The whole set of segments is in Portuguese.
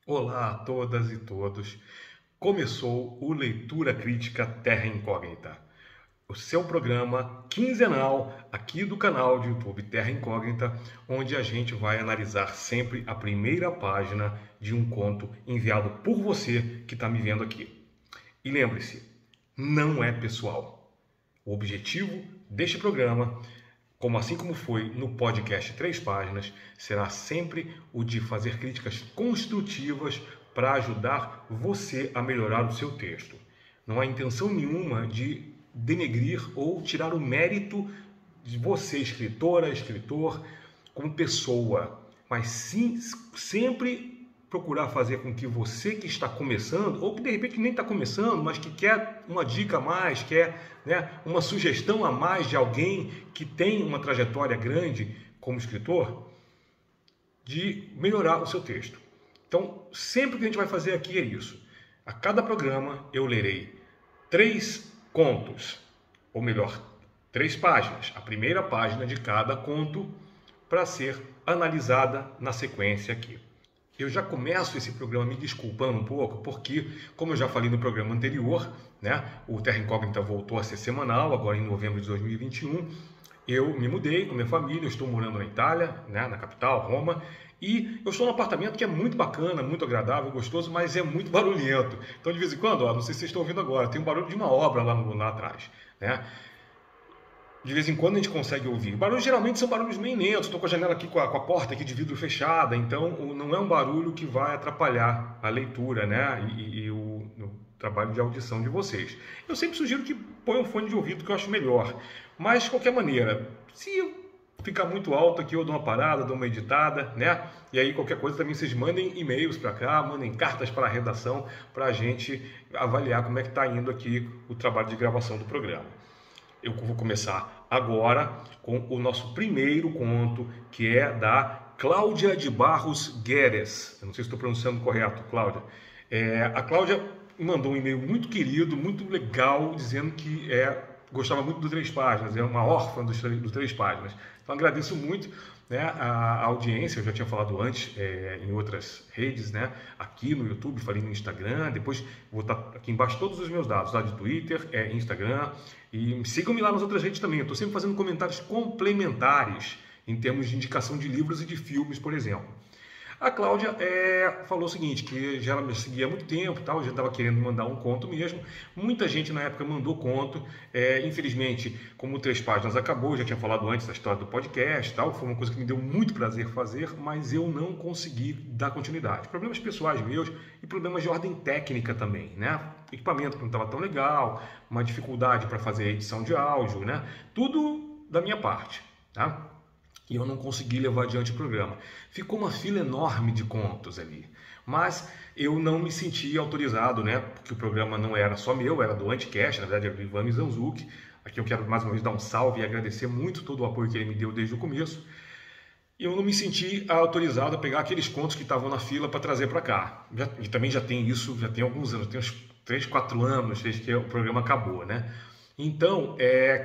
Olá a todas e todos. Começou o Leitura Crítica Terra Incógnita, o seu programa quinzenal aqui do canal de YouTube Terra Incógnita, onde a gente vai analisar sempre a primeira página de um conto enviado por você que está me vendo aqui. E lembre-se, não é pessoal. O objetivo deste programa, assim como foi no podcast Três Páginas, será sempre o de fazer críticas construtivas para ajudar você a melhorar o seu texto. Não há intenção nenhuma de denegrir ou tirar o mérito de você, escritora, escritor, como pessoa, mas sim sempre procurar fazer com que você que está começando, ou que de repente nem está começando, mas que quer uma dica a mais, quer, uma sugestão a mais de alguém que tem uma trajetória grande como escritor, de melhorar o seu texto. Então, sempre que a gente vai fazer aqui é isso. A cada programa eu lerei 3 contos, ou melhor, 3 páginas, a primeira página de cada conto, para ser analisada na sequência aqui. Eu já começo esse programa me desculpando um pouco, porque, como eu já falei no programa anterior, o Terra Incógnita voltou a ser semanal, agora em novembro de 2021. Eu me mudei com minha família, eu estou morando na Itália, na capital, Roma, e eu estou num apartamento que é muito bacana, muito agradável, gostoso, mas é muito barulhento. Então, de vez em quando, não sei se vocês estão ouvindo agora, tem um barulho de uma obra lá atrás, De vez em quando a gente consegue ouvir. Barulhos geralmente são barulhos meio lentos. Estou com a janela aqui, com a porta aqui de vidro fechada, então não é um barulho que vai atrapalhar a leitura, e o trabalho de audição de vocês. Eu sempre sugiro que ponham um fone de ouvido, que eu acho melhor. Mas, de qualquer maneira, se ficar muito alto aqui, eu dou uma parada, dou uma editada, E aí, qualquer coisa, também vocês mandem e-mails para cá, mandem cartas para a redação, para a gente avaliar como é que está indo aqui o trabalho de gravação do programa. Eu vou começar agora com o nosso primeiro conto, que é da Cláudia de Barros Guedes. Eu não sei se estou pronunciando correto, Cláudia. A Cláudia mandou um e-mail muito querido, muito legal, dizendo que gostava muito do Três Páginas, é uma órfã do Três Páginas. Então agradeço muito a audiência. Eu já tinha falado antes em outras redes, aqui no YouTube, falei no Instagram, depois vou estar aqui embaixo todos os meus dados, lá de Twitter, Instagram, e sigam-me lá nas outras redes também. Eu estou sempre fazendo comentários complementares em termos de indicação de livros e de filmes, por exemplo. A Cláudia falou o seguinte, que já me seguia há muito tempo, tal, já estava querendo mandar um conto mesmo. Muita gente na época mandou conto. Infelizmente, como o Três Páginas acabou, já tinha falado antes da história do podcast, tal, foi uma coisa que me deu muito prazer fazer, mas eu não consegui dar continuidade. Problemas pessoais meus e problemas de ordem técnica também, Equipamento que não estava tão legal, uma dificuldade para fazer edição de áudio, Tudo da minha parte, tá? E eu não consegui levar adiante o programa. Ficou uma fila enorme de contos ali. Mas eu não me senti autorizado, porque o programa não era só meu, era do Anticast, na verdade era do Ivan Mizanzuki. Aqui eu quero mais uma vez dar um salve e agradecer muito todo o apoio que ele me deu desde o começo. E eu não me senti autorizado a pegar aqueles contos que estavam na fila para trazer para cá. E também já tem isso, já tem alguns anos, tem uns 3, 4 anos desde que o programa acabou, Então,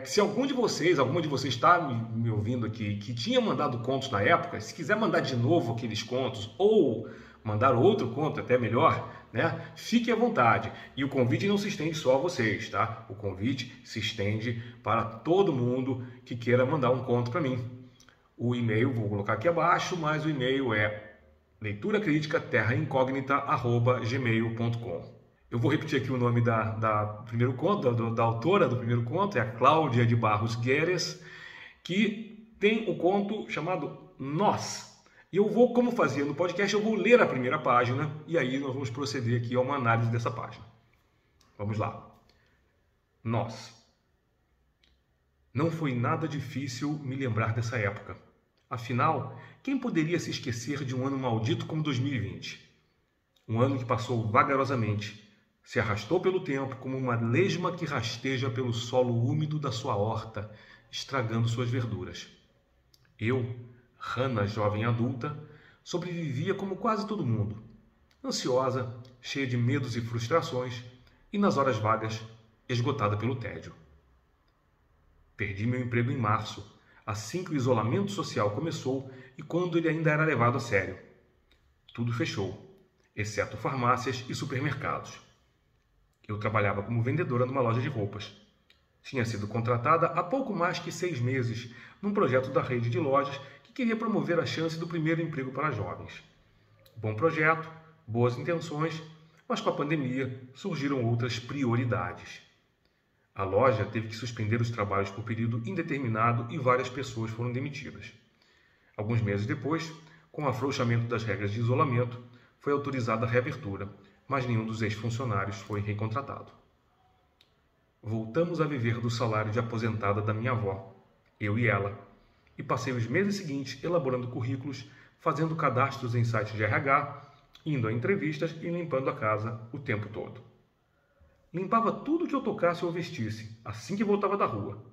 se alguma de vocês está me ouvindo aqui, que tinha mandado contos na época, se quiser mandar de novo aqueles contos, ou mandar outro conto até melhor, fique à vontade. E o convite não se estende só a vocês, tá? O convite se estende para todo mundo que queira mandar um conto para mim. O e-mail, vou colocar aqui abaixo, mas o e-mail é leituracritica@gmail.com. Eu vou repetir aqui o nome da primeiro conto, da autora do primeiro conto, é a Cláudia de Barros Guedes, que tem o conto chamado Nós. E eu vou, como fazia no podcast, eu vou ler a primeira página e aí nós vamos proceder aqui a uma análise dessa página. Vamos lá. Nós. Não foi nada difícil me lembrar dessa época. Afinal, quem poderia se esquecer de um ano maldito como 2020? Um ano que passou vagarosamente, se arrastou pelo tempo como uma lesma que rasteja pelo solo úmido da sua horta, estragando suas verduras. Eu, Hannah jovem adulta, sobrevivia como quase todo mundo, ansiosa, cheia de medos e frustrações, e nas horas vagas, esgotada pelo tédio. Perdi meu emprego em março, assim que o isolamento social começou e quando ele ainda era levado a sério. Tudo fechou. exceto farmácias e supermercados. Eu trabalhava como vendedora numa loja de roupas. Tinha sido contratada há pouco mais que 6 meses num projeto da rede de lojas que queria promover a chance do primeiro emprego para jovens. Bom projeto, boas intenções, mas com a pandemia surgiram outras prioridades. A loja teve que suspender os trabalhos por período indeterminado e várias pessoas foram demitidas. Alguns meses depois, com o afrouxamento das regras de isolamento, foi autorizada a reabertura, mas nenhum dos ex-funcionários foi recontratado. Voltamos a viver do salário de aposentada da minha avó, eu e ela, e passei os meses seguintes elaborando currículos, fazendo cadastros em sites de RH, indo a entrevistas e limpando a casa o tempo todo. Limpava tudo que eu tocasse ou vestisse, assim que voltava da rua.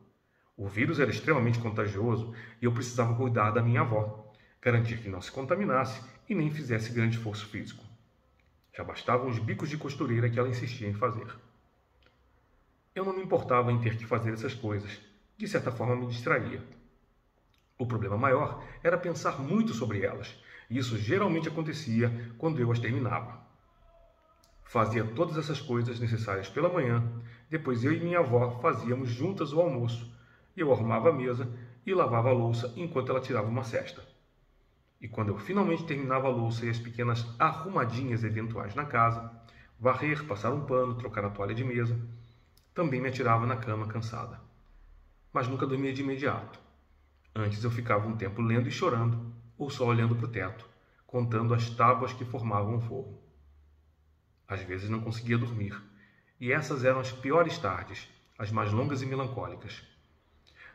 O vírus era extremamente contagioso e eu precisava cuidar da minha avó, garantir que não se contaminasse e nem fizesse grande esforço físico. Já bastavam os bicos de costureira que ela insistia em fazer. Eu não me importava em ter que fazer essas coisas, de certa forma me distraía. O problema maior era pensar muito sobre elas, e isso geralmente acontecia quando eu as terminava. Fazia todas essas coisas necessárias pela manhã, depois eu e minha avó fazíamos juntas o almoço, e eu arrumava a mesa e lavava a louça enquanto ela tirava uma sesta. E quando eu finalmente terminava a louça e as pequenas arrumadinhas eventuais na casa, varrer, passar um pano, trocar a toalha de mesa, também me atirava na cama cansada. Mas nunca dormia de imediato. Antes eu ficava um tempo lendo e chorando, ou só olhando para o teto, contando as tábuas que formavam o forro. Às vezes não conseguia dormir, e essas eram as piores tardes, as mais longas e melancólicas.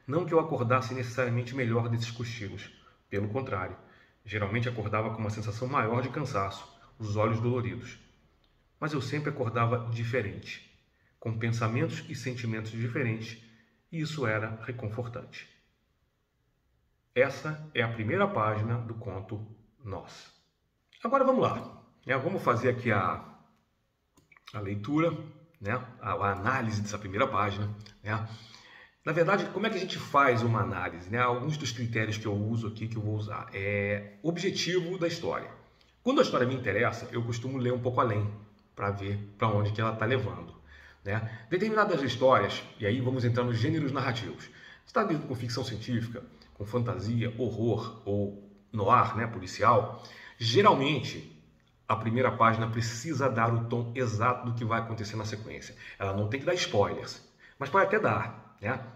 Não que eu acordasse necessariamente melhor desses cochilos, pelo contrário, geralmente acordava com uma sensação maior de cansaço, os olhos doloridos. Mas eu sempre acordava diferente, com pensamentos e sentimentos diferentes, e isso era reconfortante. Essa é a primeira página do conto Nós. Agora vamos lá. Vamos fazer aqui a leitura, a análise dessa primeira página. Na verdade, como é que a gente faz uma análise? Alguns dos critérios que eu uso aqui, que eu vou usar, é objetivo da história. Quando a história me interessa, eu costumo ler um pouco além, para ver para onde que ela está levando. Determinadas histórias, e aí vamos entrar nos gêneros narrativos. Está lidando com ficção científica, com fantasia, horror ou noir, policial, geralmente a primeira página precisa dar o tom exato do que vai acontecer na sequência. Ela não tem que dar spoilers, mas pode até dar.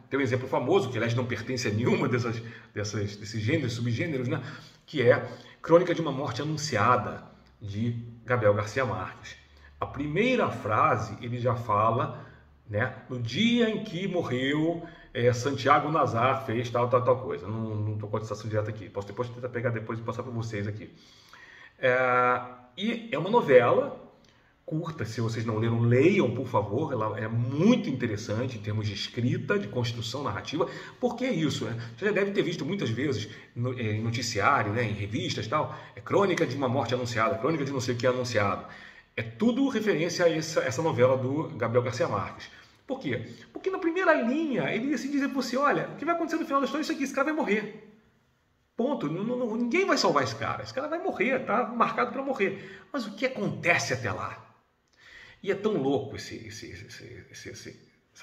Tem um exemplo famoso, que aliás não pertence a nenhuma desses gêneros, subgêneros, que é Crônica de uma Morte Anunciada, de Gabriel Garcia Marques. A primeira frase ele já fala, no dia em que morreu Santiago Nazar, fez tal coisa. Não estou com a citação direta aqui, posso depois tentar pegar depois e passar para vocês aqui. E é uma novela curta, se vocês não leram, leiam, por favor. Ela é muito interessante em termos de escrita, de construção narrativa. Por que isso? Você já deve ter visto muitas vezes em noticiário, em revistas, tal. É crônica de uma morte anunciada, crônica de não sei o que anunciado. É tudo referência a essa novela do Gabriel Garcia Marques. Por quê? Porque na primeira linha ele ia se dizer para você, olha, o que vai acontecer no final da história é isso aqui, esse cara vai morrer. Ponto. Ninguém vai salvar esse cara. Esse cara vai morrer, está marcado para morrer. Mas o que acontece até lá? E é tão louco essa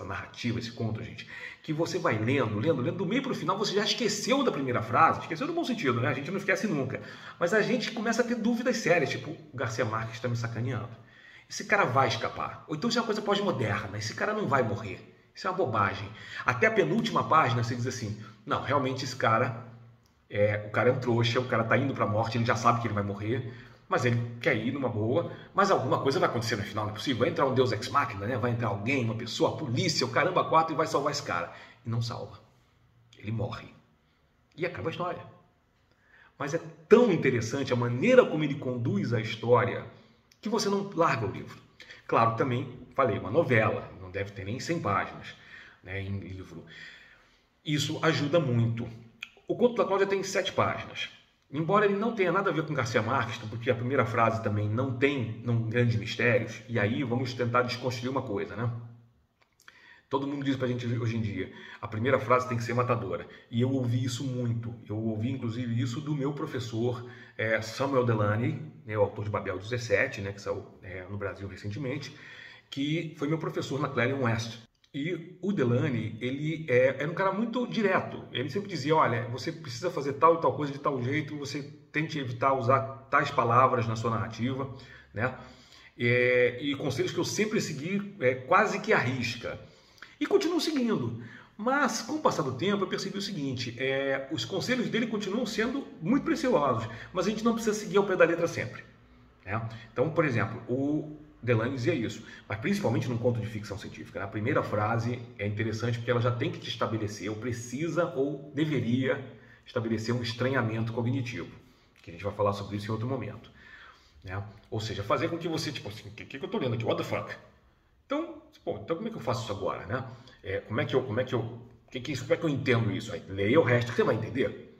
narrativa, esse conto, gente, que você vai lendo, do meio para o final você já esqueceu da primeira frase, esqueceu no bom sentido, a gente não esquece nunca, mas a gente começa a ter dúvidas sérias, tipo, o Garcia Marques está me sacaneando, esse cara vai escapar, ou então isso é uma coisa pós-moderna, esse cara não vai morrer, isso é uma bobagem. Até a penúltima página você diz assim, não, realmente esse cara, o cara é um trouxa, o cara está indo para a morte, ele já sabe que ele vai morrer, mas ele quer ir numa boa, mas alguma coisa vai acontecer no final, não é possível. Vai entrar um Deus Ex Machina, vai entrar alguém, uma pessoa, a polícia, o caramba 4 e vai salvar esse cara. E não salva. Ele morre. E acaba a história. Mas é tão interessante a maneira como ele conduz a história que você não larga o livro. Claro, também, falei, uma novela, não deve ter nem 100 páginas em livro. Isso ajuda muito. O Conto da Cláudia tem 7 páginas. Embora ele não tenha nada a ver com Garcia Marques, porque a primeira frase também não tem grandes mistérios, e aí vamos tentar desconstruir uma coisa, Todo mundo diz pra gente hoje em dia, a primeira frase tem que ser matadora. E eu ouvi isso muito. Eu ouvi, inclusive, isso do meu professor Samuel Delany, né, o autor de Babel 17, né, que saiu no Brasil recentemente, que foi meu professor na Clarion West. E o Delany, ele era um cara muito direto. Ele sempre dizia, olha, você precisa fazer tal e tal coisa de tal jeito, você tente evitar usar tais palavras na sua narrativa, né? E conselhos que eu sempre segui quase que à risca. E continuo seguindo. Mas, com o passar do tempo, eu percebi o seguinte, os conselhos dele continuam sendo muito preciosos, mas a gente não precisa seguir ao pé da letra sempre. Né? Então, por exemplo, o Delany dizia isso, mas principalmente num conto de ficção científica. Né? A primeira frase é interessante porque ela já tem que te estabelecer, ou precisa ou deveria estabelecer um estranhamento cognitivo, que a gente vai falar sobre isso em outro momento. Né? Ou seja, fazer com que você, tipo assim, o que eu estou lendo aqui? What the fuck? Então, então como é que eu faço isso agora? Né? Como é que eu entendo isso? Aí, leia o resto que você vai entender.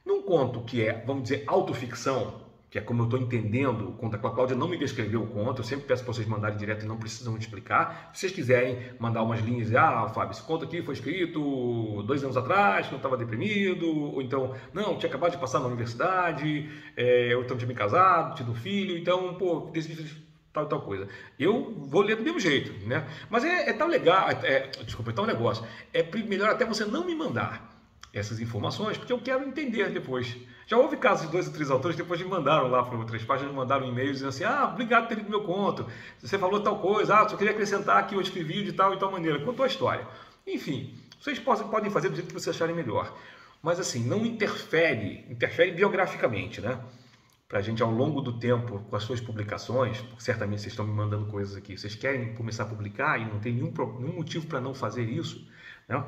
Num conto que é, vamos dizer, autoficção, que é como eu estou entendendo o conto, a Cláudia não me descreveu o conto, eu sempre peço para vocês mandarem direto e não precisam explicar. Se vocês quiserem mandar umas linhas, Fábio, esse conto aqui foi escrito 2 anos atrás, quando eu estava deprimido, ou então, não, tinha acabado de passar na universidade, eu então tinha me casado, tido um filho, então, decidi tal e tal coisa. Eu vou ler do mesmo jeito, né? Mas é tão legal, desculpa, é tão negócio, melhor até você não me mandar essas informações, porque eu quero entender depois. Já houve casos de 2 ou 3 autores que depois me mandaram lá para outras páginas, mandaram e-mails dizendo assim, obrigado por ter lido meu conto, você falou tal coisa, só queria acrescentar aqui, eu escrevi de tal e tal maneira, contou a história. Enfim, vocês podem fazer do jeito que vocês acharem melhor. Mas assim, não interfere biograficamente, né? Para a gente, ao longo do tempo, com as suas publicações, porque certamente vocês estão me mandando coisas aqui, vocês querem começar a publicar e não tem nenhum motivo para não fazer isso, né?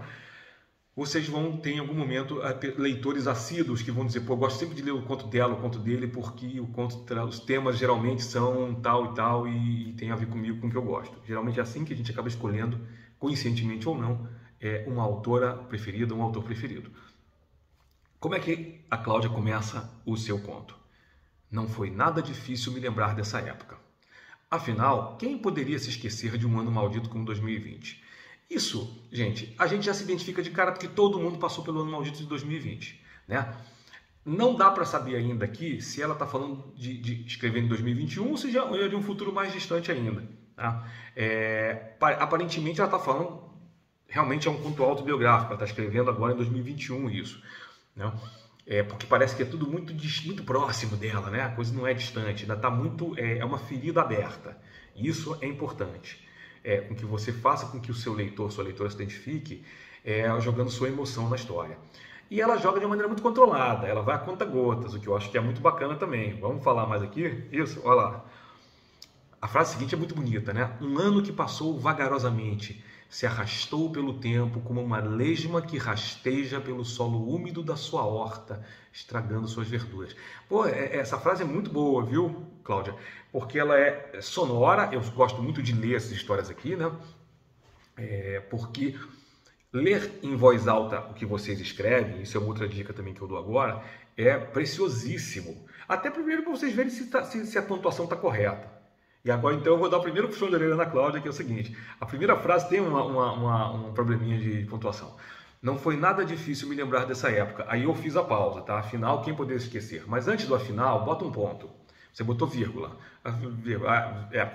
Vocês vão ter em algum momento leitores assíduos que vão dizer, eu gosto sempre de ler o conto dela, o conto dele, porque os temas geralmente são tal e tal e tem a ver comigo, com o que eu gosto. Geralmente é assim que a gente acaba escolhendo, conscientemente ou não, uma autora preferida, um autor preferido. Como é que a Cláudia começa o seu conto? Não foi nada difícil me lembrar dessa época. Afinal, quem poderia se esquecer de um ano maldito como 2020? Isso, gente, a gente já se identifica de cara porque todo mundo passou pelo ano maldito de 2020, né? Não dá para saber ainda aqui se ela está falando de escrever em 2021 ou se já é de um futuro mais distante ainda. Tá? Aparentemente ela está falando, realmente é um conto autobiográfico, ela está escrevendo agora em 2021 isso, né? Porque parece que é tudo muito próximo dela, né? A coisa não é distante, ainda está muito, é uma ferida aberta. Isso é importante. Com que você faça com que o seu leitor, sua leitora se identifique, jogando sua emoção na história. E ela joga de uma maneira muito controlada, ela vai a conta-gotas, o que eu acho que é muito bacana também. Vamos falar mais aqui? Isso, olha lá. A frase seguinte é muito bonita, né? Um ano que passou vagarosamente, se arrastou pelo tempo como uma lesma que rasteja pelo solo úmido da sua horta, estragando suas verduras. Essa frase é muito boa, viu, Cláudia? Porque ela é sonora, eu gosto muito de ler essas histórias aqui, né? Porque ler em voz alta o que vocês escrevem, isso é uma outra dica também que eu dou agora, é preciosíssimo. Até primeiro para vocês verem se a pontuação está correta. E agora, então, eu vou dar o primeiro puxão de orelha na Cláudia, que é o seguinte. A primeira frase tem um probleminha de pontuação. Não foi nada difícil me lembrar dessa época. Aí eu fiz a pausa, tá? Afinal, quem poderia esquecer? Mas antes do afinal, bota um ponto. Você botou vírgula.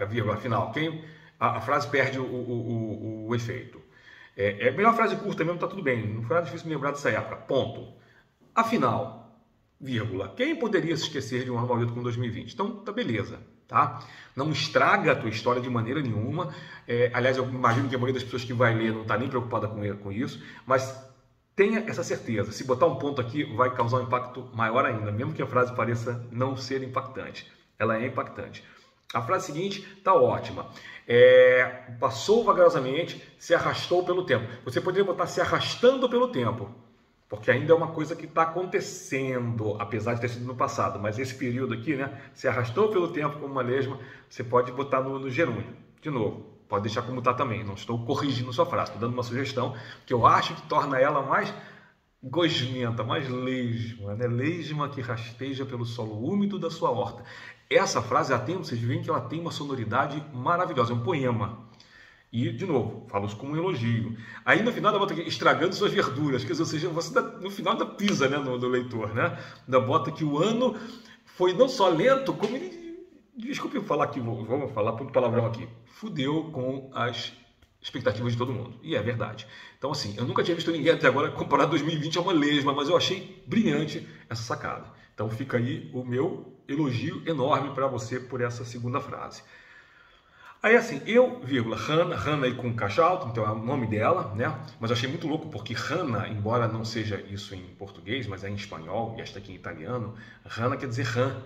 Vírgula, afinal. A frase perde o efeito. É melhor frase curta mesmo, tá tudo bem. Não foi nada difícil me lembrar dessa época. Ponto. Afinal, vírgula. Quem poderia se esquecer de um ano maldito como 2020? Então, tá beleza. Tá? Não estraga a tua história de maneira nenhuma. Aliás, eu imagino que a maioria das pessoas que vai ler não está nem preocupada com isso, mas tenha essa certeza. Se botar um ponto aqui, vai causar um impacto maior ainda, mesmo que a frase pareça não ser impactante. Ela é impactante. A frase seguinte está ótima. Passou vagarosamente, se arrastou pelo tempo. Você poderia botar se arrastando pelo tempo, porque ainda é uma coisa que está acontecendo, apesar de ter sido no passado. Mas esse período aqui, né, se arrastou pelo tempo como uma lesma, você pode botar no gerúndio. De novo, pode deixar como está também. Não estou corrigindo sua frase, estou dando uma sugestão que eu acho que torna ela mais gosmenta, mais lesma, né? Lesma que rasteja pelo solo úmido da sua horta. Essa frase, vocês veem que ela tem uma sonoridade maravilhosa, é um poema. E, de novo, falo isso como um elogio. Aí no final ela bota aqui, estragando suas verduras, quer dizer, ou seja, você no final ainda pisa, né, no leitor, né? Ainda bota que o ano foi não só lento, como ele, desculpe eu falar aqui, vamos falar por palavrão aqui, fudeu com as expectativas de todo mundo. E é verdade. Então, assim, eu nunca tinha visto ninguém até agora comparar 2020 a uma lesma, mas eu achei brilhante essa sacada. Então fica aí o meu elogio enorme para você por essa segunda frase. Aí assim, eu, vírgula, Hannah aí com caixa alta, então é o nome dela, né? Mas eu achei muito louco porque Hannah, embora não seja isso em português, mas é em espanhol e esta aqui em italiano, Hannah quer dizer rã.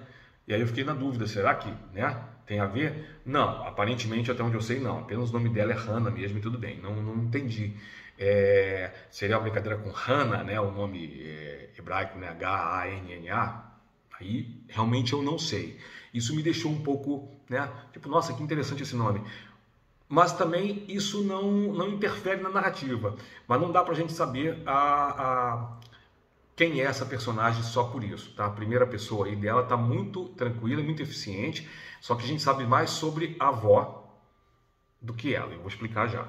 E aí eu fiquei na dúvida, será que, né, tem a ver? Não, aparentemente até onde eu sei não, apenas o nome dela é Hannah mesmo e tudo bem, não entendi. Seria uma brincadeira com Hannah, né, o nome hebraico, né, H-A-N-N-A? Aí realmente eu não sei. Isso me deixou um pouco, né? Tipo, nossa, que interessante esse nome. Mas também isso não interfere na narrativa. Mas não dá pra gente saber quem é essa personagem só por isso, tá? A primeira pessoa aí dela tá muito tranquila, muito eficiente, só que a gente sabe mais sobre a avó do que ela. Eu vou explicar já.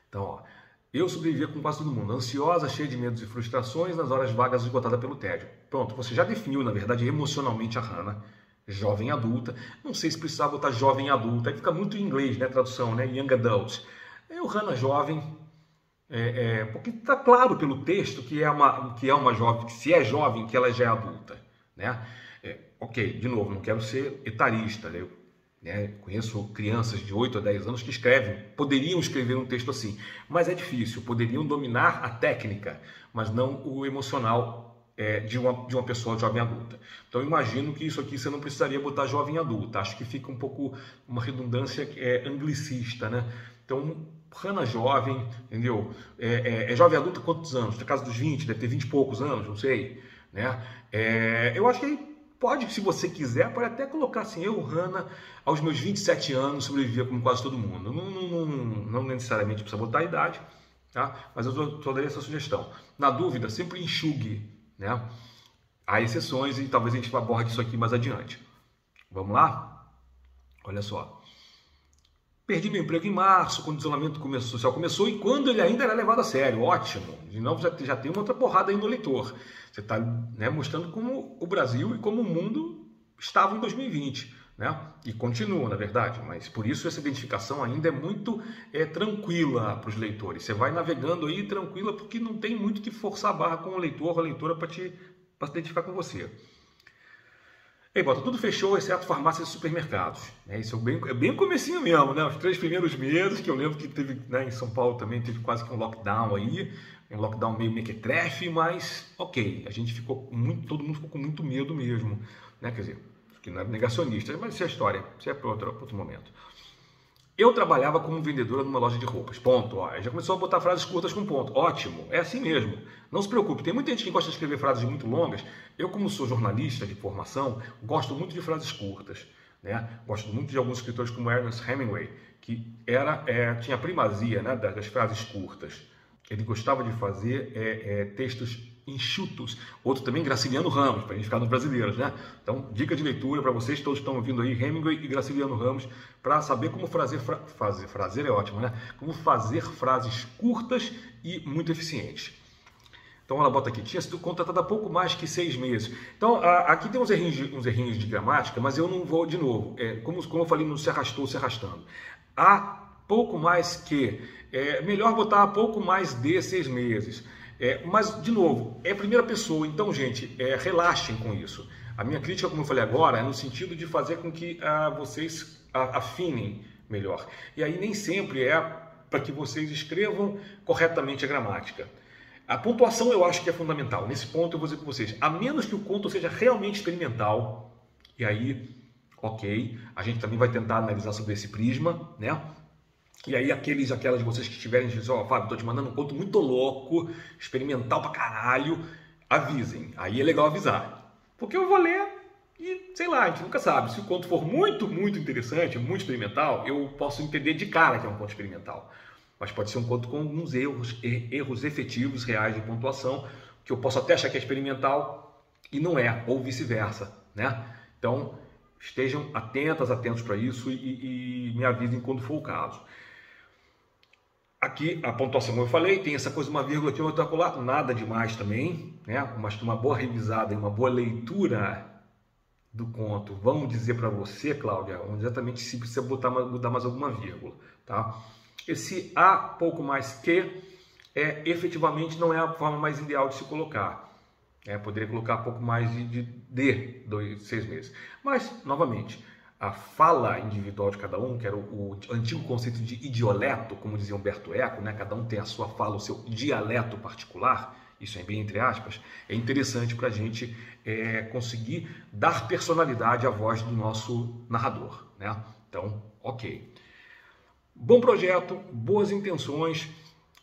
Então, ó. Eu sobrevivia com quase todo mundo, ansiosa, cheia de medos e frustrações, nas horas vagas esgotada pelo tédio. Pronto, você já definiu, na verdade, emocionalmente a Hannah, jovem adulta. Não sei se precisava botar jovem adulta, aí fica muito em inglês, né, tradução, né, young adult. O Hannah jovem, porque está claro pelo texto que é uma jovem, que se é jovem, que ela já é adulta, né? Ok, de novo, não quero ser etarista, né? Conheço crianças de 8 a 10 anos que poderiam escrever um texto assim, mas é difícil, poderiam dominar a técnica, mas não o emocional de uma pessoa jovem adulta. Então eu imagino que isso aqui você não precisaria botar jovem adulta, acho que fica um pouco uma redundância anglicista, né? Então, Hannah jovem, entendeu? Jovem adulta quantos anos? Na casa dos 20, deve ter 20 e poucos anos, não sei, né? Eu acho que pode, se você quiser, pode até colocar assim, eu, Hannah, aos meus 27 anos, sobrevivia como quase todo mundo. Não necessariamente precisa botar a idade, tá? Mas eu só daria essa sugestão. Na dúvida, sempre enxugue, né? Há exceções e talvez a gente aborde isso aqui mais adiante. Vamos lá? Olha só. Perdi meu emprego em março, quando o isolamento social começou e quando ele ainda era levado a sério. Ótimo. De novo, já tem uma outra porrada aí no leitor. Você está, né, mostrando como o Brasil e como o mundo estavam em 2020. Né? E continua, na verdade. Mas por isso essa identificação ainda é muito tranquila para os leitores. Você vai navegando aí tranquila porque não tem muito que forçar a barra com o leitor ou a leitora para se identificar com você. Aí bota, tudo fechou, exceto farmácias e supermercados. Isso é bem o comecinho mesmo, né? Os 3 primeiros meses, que eu lembro que teve, né, em São Paulo também, teve quase que um lockdown aí, um lockdown meio mequetrefe, mas ok, todo mundo ficou com muito medo mesmo, né? Quer dizer, que não é negacionista, mas isso é história, isso é para outro momento. Eu trabalhava como vendedora numa loja de roupas, ponto. Ó, já começou a botar frases curtas com ponto, ótimo, é assim mesmo. Não se preocupe, tem muita gente que gosta de escrever frases muito longas. Eu, como sou jornalista de formação, gosto muito de frases curtas, né? Gosto muito de alguns escritores como Ernest Hemingway, que tinha primazia, né, das frases curtas. Ele gostava de fazer textos enxutos. Outro também, Graciliano Ramos, para a gente ficar nos brasileiros, né? Então, dica de leitura para vocês, todos estão ouvindo aí, Hemingway e Graciliano Ramos, para saber como fazer é ótimo, né? Como fazer frases curtas e muito eficientes. Então ela bota aqui, tinha sido contratada há pouco mais que 6 meses. Então aqui tem uns errinhos de gramática, mas eu não vou de novo. Como eu falei, não se arrastou, se arrastando. Há pouco mais que, melhor botar há pouco mais de 6 meses. Mas, de novo, é primeira pessoa, então, gente, relaxem com isso. A minha crítica, como eu falei agora, é no sentido de fazer com que vocês afinem melhor. E aí nem sempre é para que vocês escrevam corretamente a gramática. A pontuação eu acho que é fundamental. Nesse ponto eu vou dizer para vocês, a menos que o conto seja realmente experimental, e aí, ok, a gente também vai tentar analisar sobre esse prisma, né? E aí aquelas de vocês que estiverem dizendo, ó, Fábio, tô te mandando um conto muito louco, experimental pra caralho, avisem. Aí é legal avisar. Porque eu vou ler e, sei lá, a gente nunca sabe. Se o conto for muito, muito interessante, muito experimental, eu posso entender de cara que é um conto experimental. Mas pode ser um conto com alguns erros efetivos, reais de pontuação, que eu posso até achar que é experimental e não é, ou vice-versa, né? Então, estejam atentos para isso e me avisem quando for o caso. Aqui a pontuação, como eu falei, tem essa coisa, uma vírgula aqui, outra colar, nada demais também, né? Mas uma boa revisada e uma boa leitura do conto vão dizer para você, Cláudia, exatamente se precisa mudar mais alguma vírgula, tá? Esse a pouco mais que efetivamente não é a forma mais ideal de se colocar. Poderia colocar um pouco mais de 6 meses. Mas, novamente, a fala individual de cada um, que era o antigo conceito de idioleto, como dizia Humberto Eco, né? Cada um tem a sua fala, o seu dialeto particular, isso é bem entre aspas, é interessante para a gente conseguir dar personalidade à voz do nosso narrador, né? Então, ok. Bom projeto, boas intenções,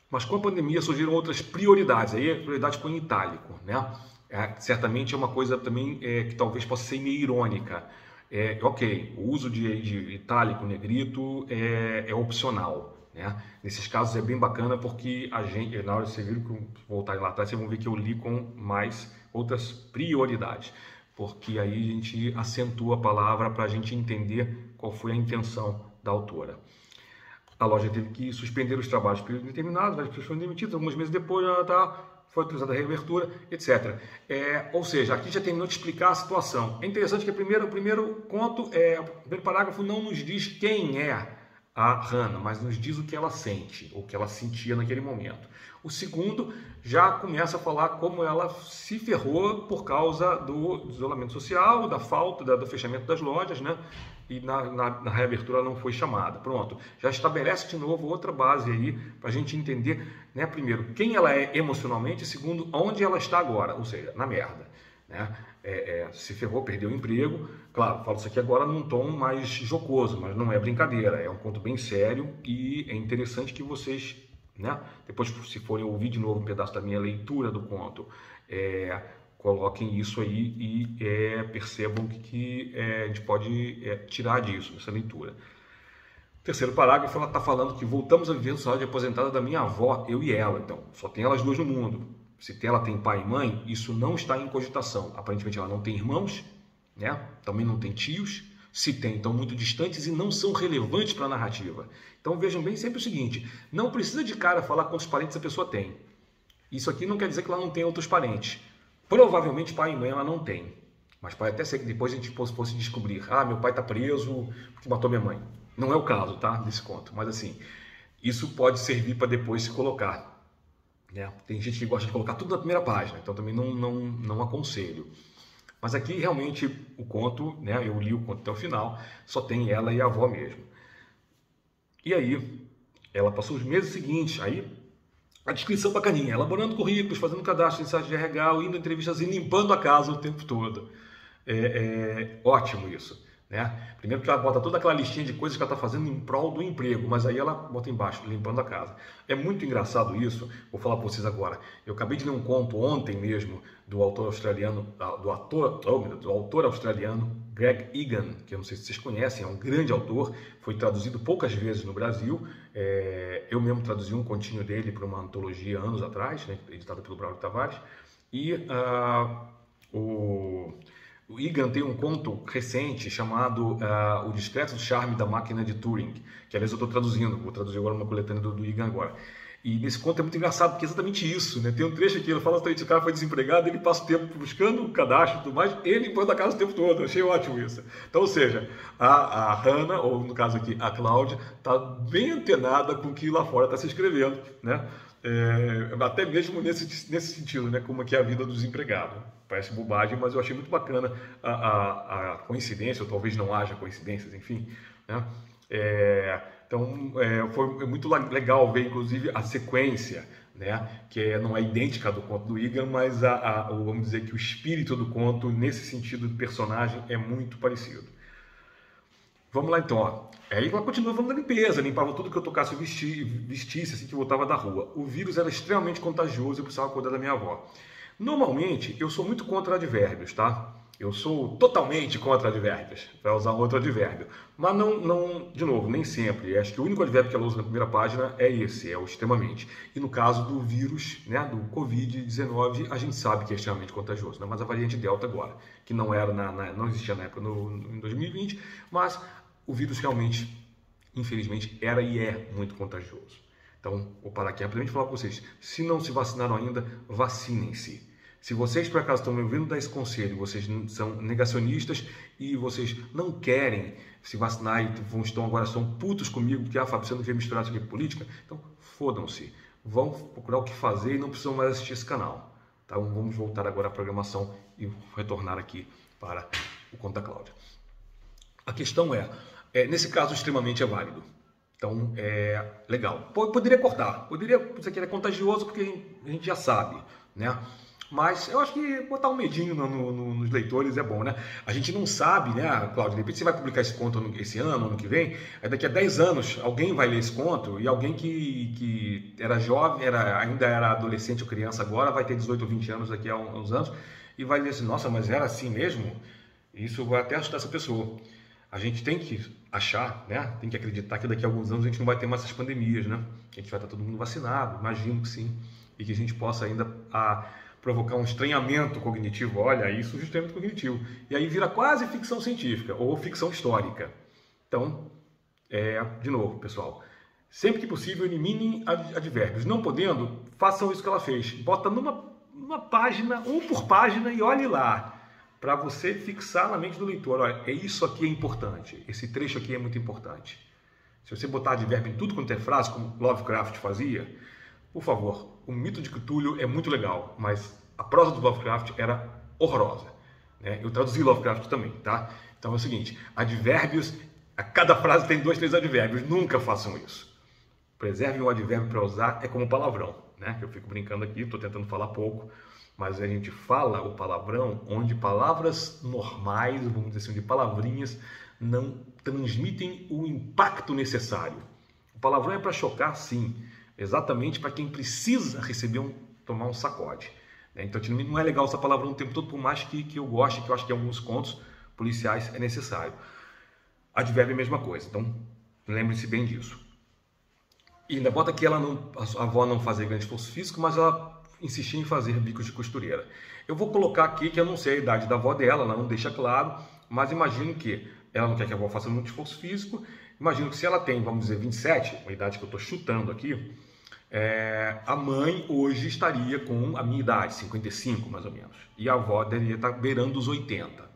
mas com a pandemia surgiram outras prioridades, aí a prioridade ficou em itálico, né? Certamente é uma coisa também que talvez possa ser meio irônica. Ok, o uso de itálico, negrito é opcional, né? Nesses casos é bem bacana porque a gente, na hora de você vir, voltar lá atrás, vocês vão ver que eu li com mais outras prioridades, porque aí a gente acentua a palavra para a gente entender qual foi a intenção da autora. A loja teve que suspender os trabalhos por período determinado, várias pessoas foram demitidas, alguns meses depois foi utilizada a reabertura, etc. Ou seja, aqui já terminou de explicar a situação. É interessante que o primeiro conto, o primeiro parágrafo não nos diz quem é a Hannah, mas nos diz o que ela sente, o que ela sentia naquele momento. O segundo já começa a falar como ela se ferrou por causa do isolamento social, da falta, do fechamento das lojas, né? E na reabertura ela não foi chamada. Pronto, já estabelece de novo outra base aí para a gente entender, né? Primeiro, quem ela é emocionalmente, e segundo, onde ela está agora, ou seja, na merda, né? Se ferrou, perdeu o emprego. Claro, falo isso aqui agora num tom mais jocoso, mas não é brincadeira, é um conto bem sério e é interessante que vocês, né? Depois, se forem ouvir de novo um pedaço da minha leitura do conto, coloquem isso aí e percebam o que a gente pode tirar disso, dessa leitura. Terceiro parágrafo, ela está falando que voltamos a viver no salário de aposentada da minha avó, eu e ela. Então, só tem elas duas no mundo. Se ela tem pai e mãe, isso não está em cogitação. Aparentemente ela não tem irmãos, né? Também não tem tios. Se tem, estão muito distantes e não são relevantes para a narrativa. Então vejam bem sempre o seguinte, não precisa de cara falar quantos parentes a pessoa tem. Isso aqui não quer dizer que ela não tem outros parentes. Provavelmente pai e mãe ela não tem. Mas pode até ser que depois a gente fosse descobrir, meu pai está preso porque matou minha mãe. Não é o caso, tá? Desse conto. Mas assim, isso pode servir para depois se colocar. Né? Tem gente que gosta de colocar tudo na primeira página, então também não aconselho. Mas aqui realmente o conto, né, eu li o conto até o final, só tem ela e a avó mesmo. E aí, ela passou os meses seguintes, aí a descrição bacaninha, elaborando currículos, fazendo cadastro em site de RH, indo em entrevistas e limpando a casa o tempo todo. Ótimo isso. Né? Primeiro que ela bota toda aquela listinha de coisas que ela está fazendo em prol do emprego, mas aí ela bota embaixo, limpando a casa. É muito engraçado isso, vou falar para vocês agora. Eu acabei de ler um conto ontem mesmo do autor australiano, do autor australiano Greg Egan, que eu não sei se vocês conhecem, é um grande autor, foi traduzido poucas vezes no Brasil. Eu mesmo traduzi um continho dele para uma antologia anos atrás, né, editada pelo Braulio Tavares, e o Egan tem um conto recente chamado O Discreto Charme da Máquina de Turing, que aliás eu estou traduzindo, vou traduzir agora uma coletânea do Egan agora. E nesse conto é muito engraçado, porque é exatamente isso, né? Tem um trecho aqui, ele fala que o cara foi desempregado, ele passa o tempo buscando o cadastro e tudo mais, ele limpando a casa o tempo todo, eu achei ótimo isso. Então, ou seja, a Hannah, ou no caso aqui a Cláudia, está bem antenada com o que lá fora está se escrevendo, né? Até mesmo nesse sentido, né? Como é que é a vida do desempregado. Parece bobagem, mas eu achei muito bacana a coincidência, ou talvez não haja coincidências, enfim, né? Então, foi muito legal ver, inclusive, a sequência, né? Que não é idêntica do conto do Egan, mas vamos dizer que o espírito do conto, nesse sentido do personagem, é muito parecido. Vamos lá então, ó. Aí ela continua falando da limpeza, limpava tudo que eu tocasse ou vestisse assim que voltava da rua. O vírus era extremamente contagioso e eu precisava cuidar da minha avó. Normalmente, eu sou muito contra advérbios, tá? Eu sou totalmente contra advérbios, para usar outro advérbio. Mas não, de novo, nem sempre. Acho que o único advérbio que ela usa na primeira página é esse, é o extremamente. E no caso do vírus, né, do Covid-19, a gente sabe que é extremamente contagioso, né? Mas a variante Delta agora, que não era não existia na época em 2020, mas o vírus realmente, infelizmente, era e é muito contagioso. Então, vou parar aqui rapidamente e falar para vocês. Se não se vacinaram ainda, vacinem-se. Se vocês, por acaso, estão me ouvindo dar esse conselho, vocês são negacionistas e vocês não querem se vacinar e estão putos comigo, porque, Fábio, você não quer misturar isso aqui com política, então fodam-se. Vão procurar o que fazer e não precisam mais assistir esse canal. Então, vamos voltar agora à programação e retornar aqui para o Conta Cláudia. A questão nesse caso, extremamente é válido. Então, legal. Poderia cortar, isso aqui é contagioso porque a gente já sabe, né? Mas eu acho que botar um medinho nos leitores é bom, né? A gente não sabe, né, Cláudio? De repente você vai publicar esse conto esse ano que vem, daqui a 10 anos alguém vai ler esse conto e alguém que era jovem, ainda era adolescente ou criança agora, vai ter 18 ou 20 anos daqui a uns anos e vai ler assim, nossa, mas era assim mesmo? Isso vai até assustar essa pessoa. A gente tem que achar, né? Tem que acreditar que daqui a alguns anos a gente não vai ter mais essas pandemias, né? Que a gente vai estar todo mundo vacinado, imagino que sim. E que a gente possa ainda provocar um estranhamento cognitivo. Olha, isso é estranhamento cognitivo. E aí vira quase ficção científica ou ficção histórica. Então, de novo, pessoal, sempre que possível, eliminem advérbios. Não podendo, façam isso que ela fez. Bota numa página, um por página e olhe lá. Para você fixar na mente do leitor, olha, isso aqui é importante, esse trecho aqui é muito importante. Se você botar advérbio em tudo quanto é frase, como Lovecraft fazia, por favor, o mito de Cthulhu é muito legal, mas a prosa do Lovecraft era horrorosa, né? Eu traduzi Lovecraft também, tá? Então é o seguinte, advérbios, a cada frase tem 2, 3 advérbios, nunca façam isso. Preservem o advérbio para usar, é como palavrão, né? Eu fico brincando aqui, estou tentando falar pouco, mas a gente fala o palavrão onde palavras normais, vamos dizer assim, de palavrinhas, não transmitem o impacto necessário. O palavrão é para chocar, sim, exatamente para quem precisa tomar um sacode. Então não é legal usar palavrão o tempo todo, por mais que eu goste, que eu acho que em alguns contos policiais é necessário. Advérbio é a mesma coisa, então lembre-se bem disso. E ainda bota que a avó não fazia grande esforço físico, mas ela insistia em fazer bicos de costureira. Eu vou colocar aqui que eu não sei a idade da avó dela, ela não deixa claro, mas imagino que ela não quer que a avó faça muito esforço físico. Imagino que se ela tem, vamos dizer, 27, a idade que eu estou chutando aqui, a mãe hoje estaria com a minha idade, 55 mais ou menos. E a avó deveria estar beirando os 80.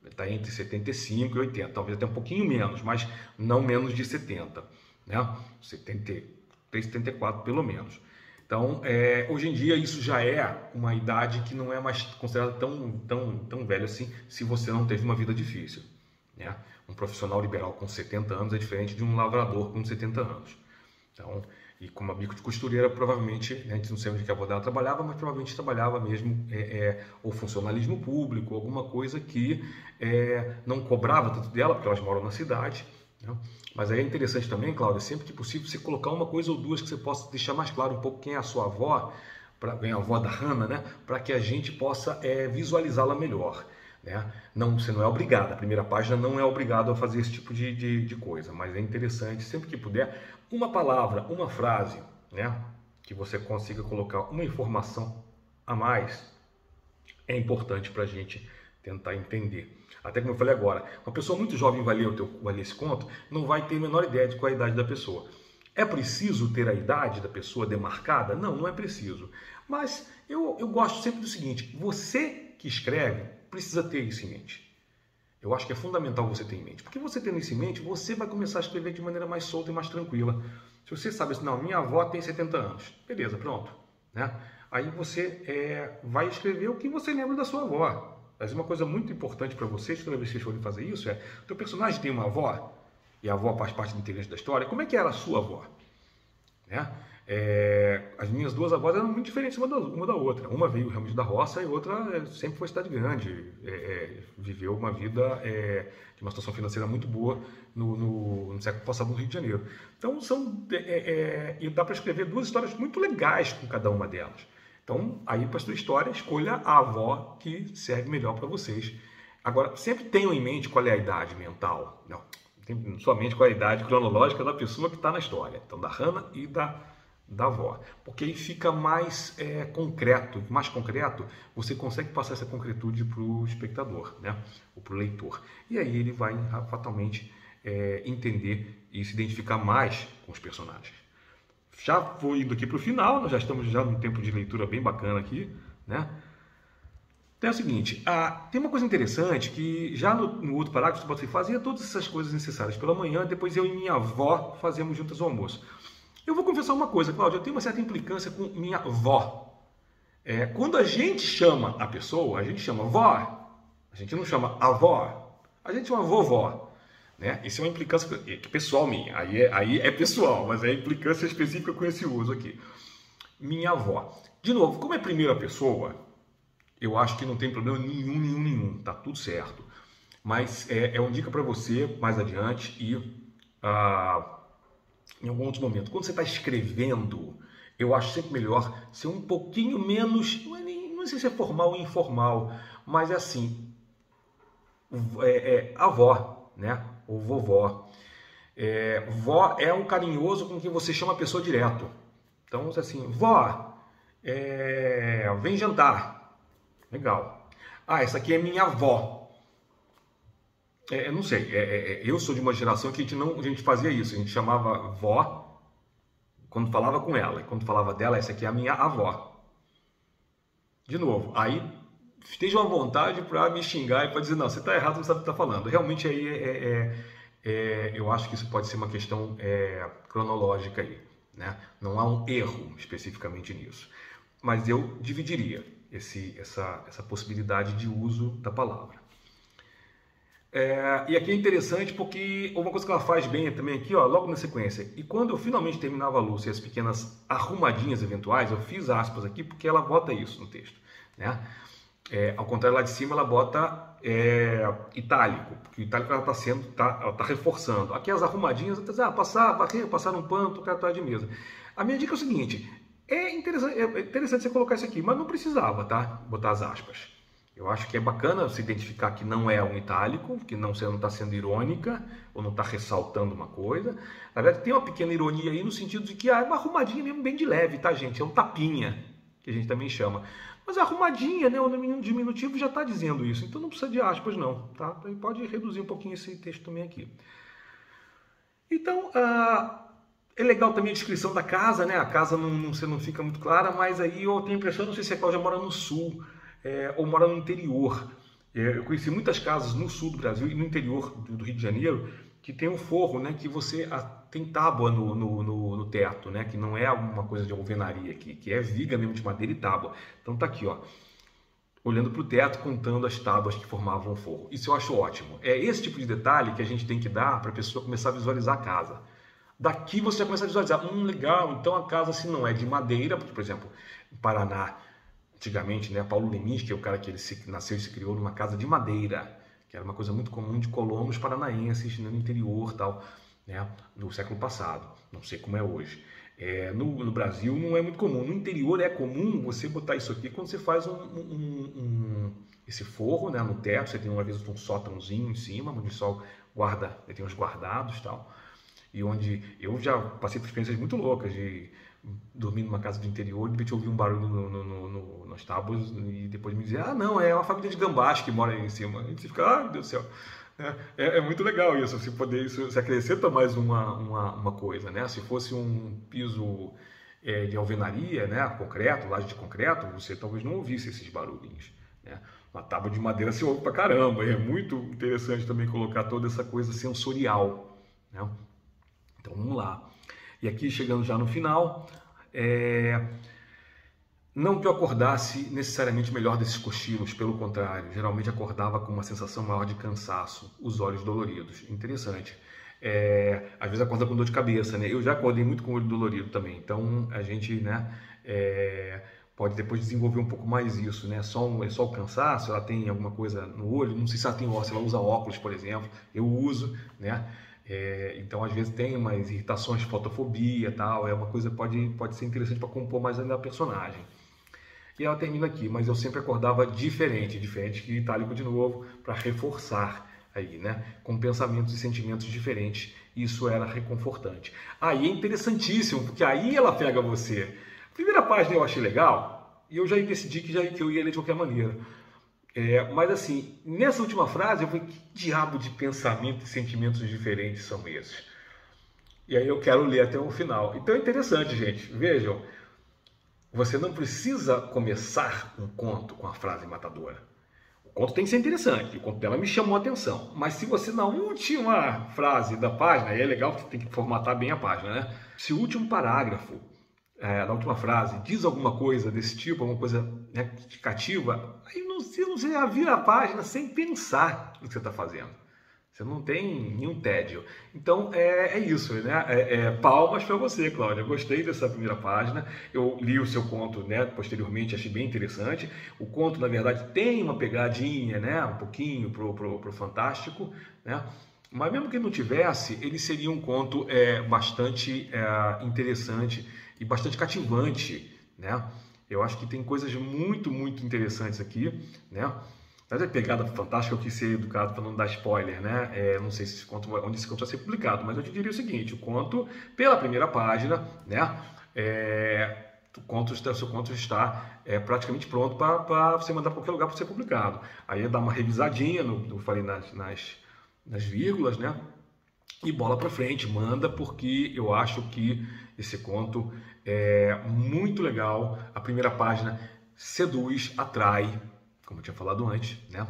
Está entre 75 e 80, talvez até um pouquinho menos, mas não menos de 70. Né? 73, 74 pelo menos. Então, hoje em dia isso já é uma idade que não é mais considerada tão velha assim, se você não teve uma vida difícil. Né? Um profissional liberal com 70 anos é diferente de um lavrador com 70 anos. Então, e com uma bico de costureira, provavelmente, né, a gente não sei onde que a avó dela trabalhava, mas provavelmente trabalhava mesmo ou funcionalismo público, alguma coisa que não cobrava tanto dela, porque elas moram na cidade. Né? Mas aí é interessante também, Cláudia, sempre que possível, você colocar uma coisa ou duas que você possa deixar mais claro um pouco quem é a sua avó, quem é a avó da Hannah, né? Para que a gente possa visualizá-la melhor. Né? Não, você não é obrigado, a primeira página não é obrigado a fazer esse tipo de coisa, mas é interessante, sempre que puder, uma palavra, uma frase, né? Que você consiga colocar uma informação a mais, é importante para a gente tentar entender. Até como eu falei agora, uma pessoa muito jovem vai ler esse conto, não vai ter a menor ideia de qual é a idade da pessoa. É preciso ter a idade da pessoa demarcada? Não, não é preciso. Mas eu gosto sempre do seguinte, você que escreve precisa ter isso em mente. Eu acho que é fundamental você ter em mente. Porque você tendo isso em mente, você vai começar a escrever de maneira mais solta e mais tranquila. Se você sabe assim, não, minha avó tem 70 anos. Beleza, pronto. Né? Aí você vai escrever o que você lembra da sua avó. Mas uma coisa muito importante para vocês, toda vez que vocês forem fazer isso, o teu personagem tem uma avó, e a avó faz parte do integrante da história, como é que era a sua avó? Né? As minhas duas avós eram muito diferentes uma da outra. Uma veio realmente da roça e outra sempre foi cidade grande. Viveu uma vida de uma situação financeira muito boa no século passado no Rio de Janeiro. Então, e dá para escrever duas histórias muito legais com cada uma delas. Então, aí para a sua história, escolha a avó que serve melhor para vocês. Agora, sempre tenham em mente qual é a idade mental. Não, somente qual é a idade cronológica da pessoa que está na história. Então, da Hannah e da avó. Porque aí fica mais concreto. Mais concreto, você consegue passar essa concretude para o espectador, né? Ou para o leitor. E aí ele vai fatalmente entender e se identificar mais com os personagens. já vou indo aqui para o final, nós já estamos já num tempo de leitura bem bacana aqui, né? Então é o seguinte, tem uma coisa interessante que já no outro parágrafo você fazia todas essas coisas necessárias pela manhã, depois eu e minha avó fazíamos juntas o almoço. Eu vou confessar uma coisa, Cláudio, eu tenho uma certa implicância com minha avó. Quando a gente chama a pessoa, a gente chama vó, a gente não chama avó, a gente chama vovó. Né? Isso é uma implicância pessoal minha, aí é pessoal, mas é implicância específica com esse uso aqui. Minha avó. De novo, como é primeira pessoa, eu acho que não tem problema nenhum, tá tudo certo. Mas é uma dica para você mais adiante e em algum outro momento. Quando você está escrevendo, eu acho sempre melhor ser um pouquinho menos, não sei se é formal ou informal, mas é assim, avó, né? Ou vovó. Vó é um carinhoso com quem você chama a pessoa direto. Então, assim, vó, vem jantar. Legal. Essa aqui é minha avó. Eu não sei, eu sou de uma geração que a gente fazia isso, a gente chamava vó quando falava com ela, e quando falava dela, essa aqui é a minha avó. De novo, aí esteja à vontade para me xingar e para dizer, não, você está errado, não sabe o que está falando. Realmente aí eu acho que isso pode ser uma questão cronológica aí, né? Não há um erro especificamente nisso, mas eu dividiria essa possibilidade de uso da palavra. E aqui é interessante porque uma coisa que ela faz bem também aqui, ó, logo na sequência. E quando eu finalmente terminava a Lúcia e as pequenas arrumadinhas eventuais, eu fiz aspas aqui porque ela bota isso no texto, né? Ao contrário, lá de cima ela bota itálico, porque o itálico ela está reforçando. Aqui as arrumadinhas, passar, varrer, passar um pano, tocar atrás de mesa. A minha dica é o seguinte, é interessante você colocar isso aqui, mas não precisava, tá? Botar as aspas. Eu acho que é bacana você identificar que não é um itálico, que você não está sendo irônica, ou não está ressaltando uma coisa. Na verdade, tem uma pequena ironia aí no sentido de que é uma arrumadinha mesmo bem de leve, tá, gente? É um tapinha, que a gente também chama. Mas a arrumadinha, né, o diminutivo já está dizendo isso, então não precisa de aspas não, tá? Então, pode reduzir um pouquinho esse texto também aqui. Então, é legal também a descrição da casa, né? A casa você não fica muito clara, mas aí eu tenho a impressão, não sei se a Cláudia mora no sul, ou mora no interior. Eu conheci muitas casas no sul do Brasil e no interior do Rio de Janeiro que tem um forro, né, que você tem tábua no teto, né, que não é alguma coisa de alvenaria aqui, que é viga mesmo de madeira e tábua. Então tá aqui, ó, olhando para o teto, contando as tábuas que formavam o forro. Isso eu acho ótimo. É esse tipo de detalhe que a gente tem que dar para a pessoa começar a visualizar a casa. Daqui você já começa a visualizar, legal, então a casa se não é de madeira, porque, por exemplo, em Paraná, antigamente, né, Paulo Leminski, que é o cara que ele nasceu e se criou numa casa de madeira, que era uma coisa muito comum de colonos paranaenses, né, no interior, tal, né, no século passado. Não sei como é hoje. No Brasil não é muito comum. No interior é comum você botar isso aqui quando você faz esse forro, né, no teto. Você tem uma vez um sótãozinho em cima, onde o sol guarda, tem os guardados, tal. E onde eu já passei por experiências muito loucas de dormir numa casa do interior, de repente ouvir um barulho nas tábuas e depois me dizer, não, é uma família de gambás que mora aí em cima. E você fica, meu Deus do céu. É muito legal isso, isso acrescenta mais uma coisa, né? Se fosse um piso de alvenaria, né, concreto, laje de concreto, você talvez não ouvisse esses barulhinhos, né? Uma tábua de madeira se ouve pra caramba, e é muito interessante também colocar toda essa coisa sensorial, né? Então vamos lá. E aqui, chegando já no final, não que eu acordasse necessariamente melhor desses cochilos, pelo contrário, geralmente acordava com uma sensação maior de cansaço, os olhos doloridos. Interessante. Às vezes acorda com dor de cabeça, né? Eu já acordei muito com o olho dolorido também, então a gente, né, pode depois desenvolver um pouco mais isso, né? É só o cansaço, ela tem alguma coisa no olho, não sei se ela tem óculos, ela usa óculos, por exemplo, eu uso, né? Então às vezes tem umas irritações, fotofobia, tal, é uma coisa pode ser interessante para compor mais ainda a personagem. E ela termina aqui, mas eu sempre acordava diferente que itálico de novo, para reforçar aí, né, com pensamentos e sentimentos diferentes. Isso era reconfortante. Aí é interessantíssimo, porque aí ela pega você. A primeira página eu achei legal e eu já decidi que eu ia ler de qualquer maneira. Mas assim, nessa última frase eu falei, que diabo de pensamento e sentimentos diferentes são esses? E aí eu quero ler até o final. Então é interessante, gente. Vejam, você não precisa começar um conto com a frase matadora. O conto tem que ser interessante. O conto dela me chamou a atenção. Mas se você, na última frase da página, aí é legal que você tem que formatar bem a página, né? Se o último parágrafo da última frase diz alguma coisa desse tipo, alguma coisa, né, que cativa, aí você já vira a página sem pensar no que você está fazendo. Você não tem nenhum tédio. Então é isso, né? Palmas para você, Cláudia. Eu gostei dessa primeira página. Eu li o seu conto, né, posteriormente, achei bem interessante. O conto, na verdade, tem uma pegadinha, né, um pouquinho pro fantástico, né? Mas mesmo que não tivesse, ele seria um conto bastante interessante e bastante cativante, né? Eu acho que tem coisas muito, muito interessantes aqui, né? Mas a pegada fantástica, eu quis ser educado para não dar spoiler, né? Não sei se onde esse conto vai ser publicado, mas eu te diria o seguinte: o conto, pela primeira página, né? O seu conto está praticamente pronto para você mandar para qualquer lugar para ser publicado. Aí eu dar uma revisadinha, eu falei nas vírgulas, né? E bola para frente, manda, porque eu acho que esse conto é muito legal. A primeira página seduz, atrai, como eu tinha falado antes, né?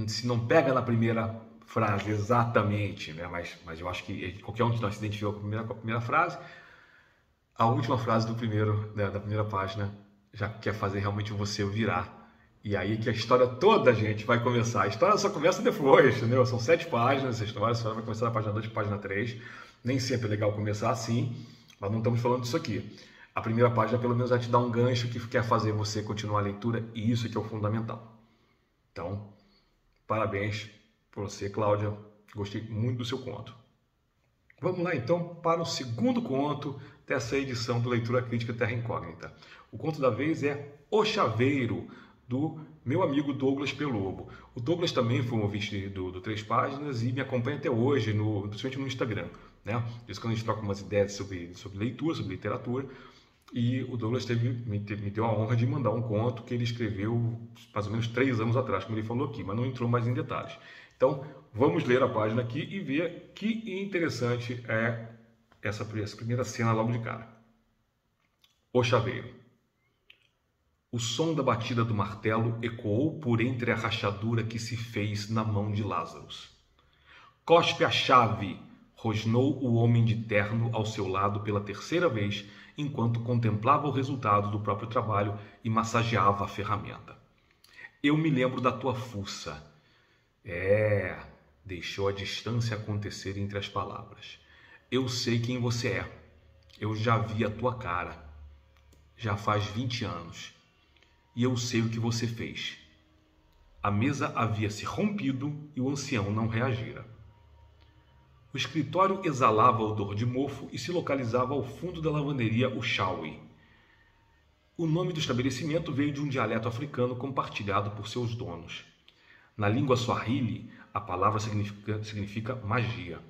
Se não pega na primeira frase exatamente, né? Mas eu acho que qualquer um de nós se identificou com a primeira frase, a última frase da primeira página já quer fazer realmente você virar. E aí que a história toda, gente, vai começar. A história só começa depois, entendeu? São 7 páginas, essa história vai começar na página 2, página 3. Nem sempre é legal começar assim, mas não estamos falando disso aqui. A primeira página, pelo menos, vai te dar um gancho que quer fazer você continuar a leitura, e isso é que é o fundamental. Então, parabéns para você, Cláudia. Gostei muito do seu conto. Vamos lá, então, para o segundo conto dessa edição do Leitura Crítica Terra Incógnita. O conto da vez é O Chaveiro, do meu amigo Douglas Pelobo. O Douglas também foi um ouvinte do 3 Páginas e me acompanha até hoje, principalmente no Instagram, né? Isso quando a gente troca umas ideias sobre leitura, sobre literatura. E o Douglas me deu a honra de mandar um conto que ele escreveu mais ou menos 3 anos atrás, como ele falou aqui, mas não entrou mais em detalhes. Então, vamos ler a página aqui e ver que interessante é essa primeira cena logo de cara. O Chaveiro. O som da batida do martelo ecoou por entre a rachadura que se fez na mão de Lázaro. Cospe a chave, rosnou o homem de terno ao seu lado pela terceira vez, enquanto contemplava o resultado do próprio trabalho e massageava a ferramenta. Eu me lembro da tua fuça. Deixou a distância acontecer entre as palavras. Eu sei quem você é. Eu já vi a tua cara. Já faz 20 anos. E eu sei o que você fez. A mesa havia se rompido e o ancião não reagira. O escritório exalava odor de mofo e se localizava ao fundo da lavanderia Uchawi. O nome do estabelecimento veio de um dialeto africano compartilhado por seus donos. Na língua Swahili, a palavra significa magia.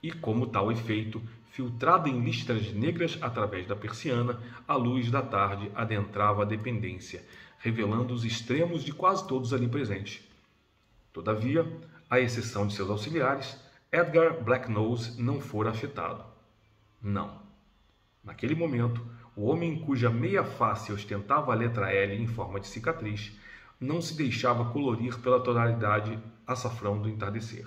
E, como tal efeito, filtrada em listras negras através da persiana, a luz da tarde adentrava a dependência, revelando os extremos de quase todos ali presentes. Todavia, à exceção de seus auxiliares, Edgar Blacknose não fora afetado. Não. Naquele momento, o homem cuja meia face ostentava a letra L em forma de cicatriz não se deixava colorir pela tonalidade açafrão do entardecer.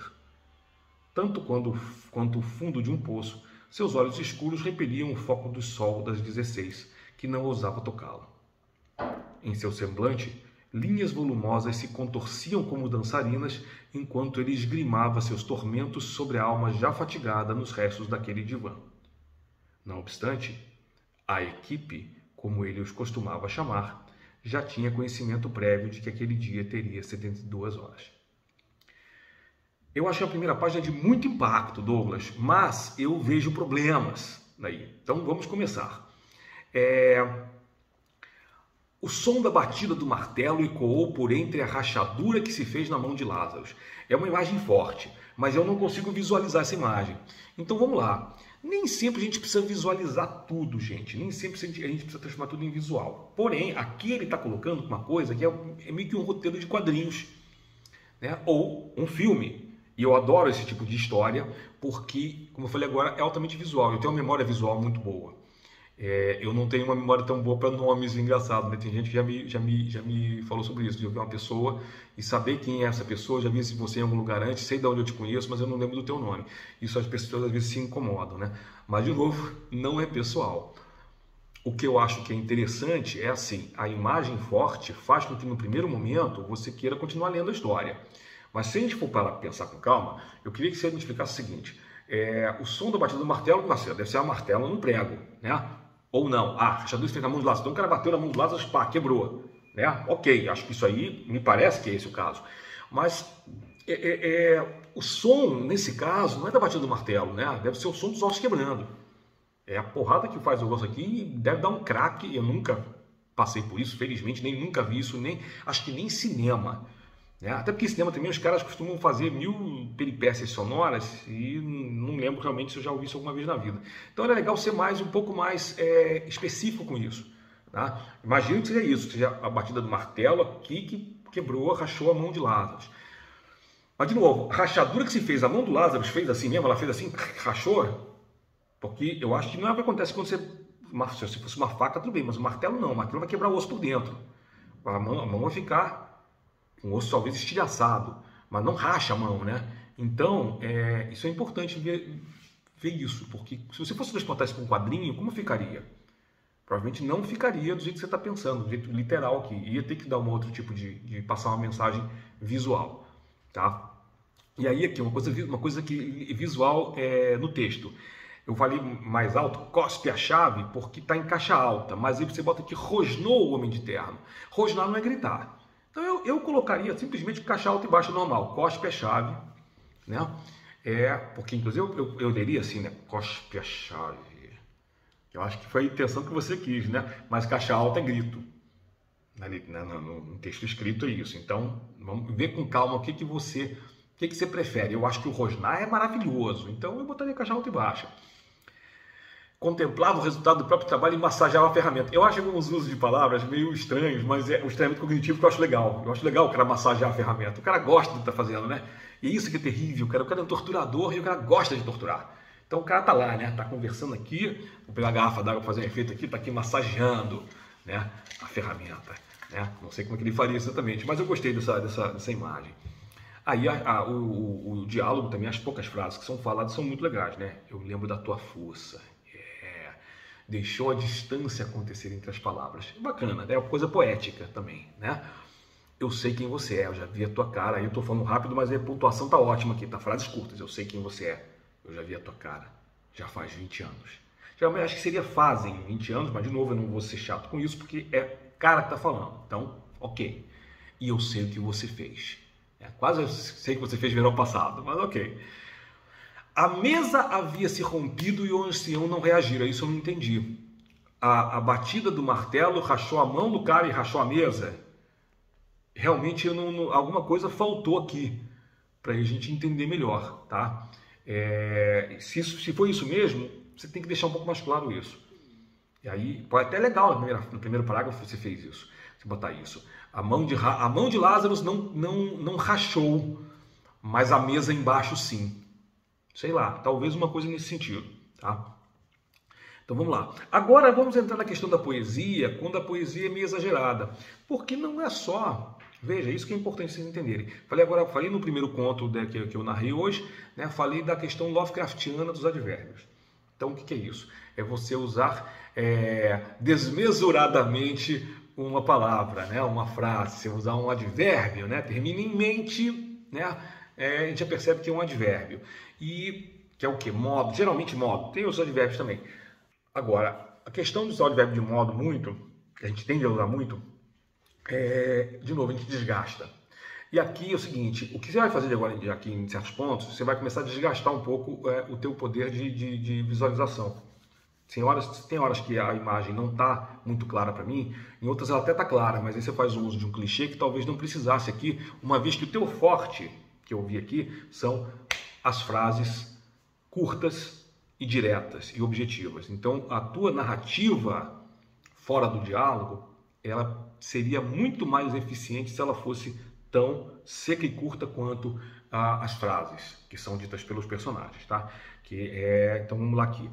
Tanto quanto o fundo de um poço, seus olhos escuros repeliam o foco do sol das 16, que não ousava tocá-lo. Em seu semblante, linhas volumosas se contorciam como dançarinas, enquanto ele esgrimava seus tormentos sobre a alma já fatigada nos restos daquele divã. Não obstante, a equipe, como ele os costumava chamar, já tinha conhecimento prévio de que aquele dia teria 72 horas. Eu achei a primeira página de muito impacto, Douglas, mas eu vejo problemas aí. Então vamos começar. O som da batida do martelo ecoou por entre a rachadura que se fez na mão de Lázaro. É uma imagem forte, mas eu não consigo visualizar essa imagem. Então vamos lá. Nem sempre a gente precisa visualizar tudo, gente. Nem sempre a gente precisa transformar tudo em visual. Porém, aqui ele está colocando uma coisa que é meio que um roteiro de quadrinhos, né? Ou um filme. E eu adoro esse tipo de história porque, como eu falei agora, é altamente visual. Eu tenho uma memória visual muito boa. Eu não tenho uma memória tão boa para nomes engraçados, né? Tem gente que já me falou sobre isso, de eu ver uma pessoa e saber quem é essa pessoa, já vi você em algum lugar antes, sei de onde eu te conheço, mas eu não lembro do teu nome. Isso as pessoas às vezes se incomodam, né? Mas, de novo, não é pessoal. O que eu acho que é interessante é assim, a imagem forte faz com que no primeiro momento você queira continuar lendo a história. Mas se a gente for para pensar com calma, eu queria que você me explicasse o seguinte, o som da batida do martelo, deve ser uma martelo num prego, né? Ou não, fechadura fez na mão do Lázaro, então o cara bateu na mão do Lázaro, pá, quebrou, né? Ok, acho que isso aí, me parece que é esse o caso. Mas o som, nesse caso, não é da batida do martelo, né? Deve ser o som dos ossos quebrando. É a porrada que faz o osso aqui e deve dar um craque. Eu nunca passei por isso, felizmente, nem nunca vi isso, nem acho que nem cinema. Né? Até porque em cinema também os caras costumam fazer 1000 peripécias sonoras e não lembro realmente se eu já ouvi isso alguma vez na vida. Então era legal ser um pouco mais específico com isso. Tá? Imagino que seja isso, seja a batida do martelo aqui que quebrou, rachou a mão de Lázaro. Mas de novo, a rachadura que se fez, a mão do Lázaro fez assim mesmo, ela fez assim, rachou, porque eu acho que não é o que acontece quando se fosse uma faca, tudo bem, mas o martelo não, o martelo vai quebrar o osso por dentro. A mão vai ficar com o osso talvez estilhaçado, mas não racha a mão, né? Então, isso é importante ver isso, porque se você fosse transportar isso para um quadrinho, como ficaria? Provavelmente não ficaria do jeito que você está pensando, do jeito literal aqui. Ia ter que dar um outro tipo de passar uma mensagem visual, tá? E aí aqui, uma coisa que visual no texto. Eu falei mais alto, cospe a chave, porque está em caixa alta, mas aí você bota aqui, rosnou o homem de terno. Rosnar não é gritar. Então eu colocaria simplesmente caixa alta e baixa normal, cospe a chave, né? Porque inclusive eu leria assim, né? Cospe a chave. Eu acho que foi a intenção que você quis, né? Mas caixa alta é grito. No texto escrito é isso. Então, vamos ver com calma o que você prefere. Eu acho que o rosnar é maravilhoso, então eu botaria caixa alta e baixa. Contemplava o resultado do próprio trabalho e massageava a ferramenta. Eu acho alguns usos de palavras meio estranhos, mas é um estranhamento cognitivo que eu acho legal. Eu acho legal o cara massagear a ferramenta. O cara gosta do que está fazendo, né? E isso que é terrível, cara. O cara é um torturador e o cara gosta de torturar. Então o cara tá lá, né? Tá conversando aqui, vou pegar a garrafa d'água para fazer um efeito aqui, tá aqui massageando, né? A ferramenta, né? Não sei como é que ele faria exatamente, mas eu gostei dessa imagem. Aí o diálogo também, as poucas frases que são faladas são muito legais, né? Eu lembro da tua força. Deixou a distância acontecer entre as palavras. Bacana, é uma coisa poética também, né? Eu sei quem você é, eu já vi a tua cara. Aí eu tô falando rápido, mas a pontuação tá ótima aqui, tá? Frases curtas, eu sei quem você é. Eu já vi a tua cara. Já faz 20 anos. Geralmente acho que seria fazem 20 anos, mas de novo eu não vou ser chato com isso, porque é cara que tá falando. Então, ok. E eu sei o que você fez. Quase eu sei que você fez verão passado, mas ok. A mesa havia se rompido e o ancião não reagira. Isso eu não entendi. A batida do martelo rachou a mão do cara e rachou a mesa. Realmente alguma coisa faltou aqui para a gente entender melhor, tá? Se for isso mesmo, você tem que deixar um pouco mais claro isso. E aí, pode até legal no primeiro parágrafo você fez isso, você botar isso. A mão de Lázaro não rachou, mas a mesa embaixo sim. Sei lá, talvez uma coisa nesse sentido, tá? Então vamos lá. Agora vamos entrar na questão da poesia, quando a poesia é meio exagerada. Porque não é só... Veja, isso que é importante vocês entenderem. Falei no primeiro conto que eu narrei hoje, né? Falei da questão Lovecraftiana dos advérbios. Então o que é isso? É você usar desmesuradamente uma palavra, né? Uma frase, você usar um advérbio, né? Termina em mente, né? A gente já percebe que é um advérbio. E que é o quê? Modo, geralmente modo. Tem os advérbios também. Agora, a questão de usar o advérbio de modo muito, que a gente tende a usar muito, de novo, a gente desgasta. E aqui é o seguinte, o que você vai fazer agora aqui em certos pontos, você vai começar a desgastar um pouco o teu poder de visualização. Tem horas que a imagem não está muito clara para mim, em outras ela até está clara, mas aí você faz o uso de um clichê que talvez não precisasse aqui, uma vez que o teu forte, que eu vi aqui, são as frases curtas e diretas e objetivas. Então, a tua narrativa fora do diálogo, ela seria muito mais eficiente se ela fosse tão seca e curta quanto as frases que são ditas pelos personagens, tá? Então vamos lá aqui.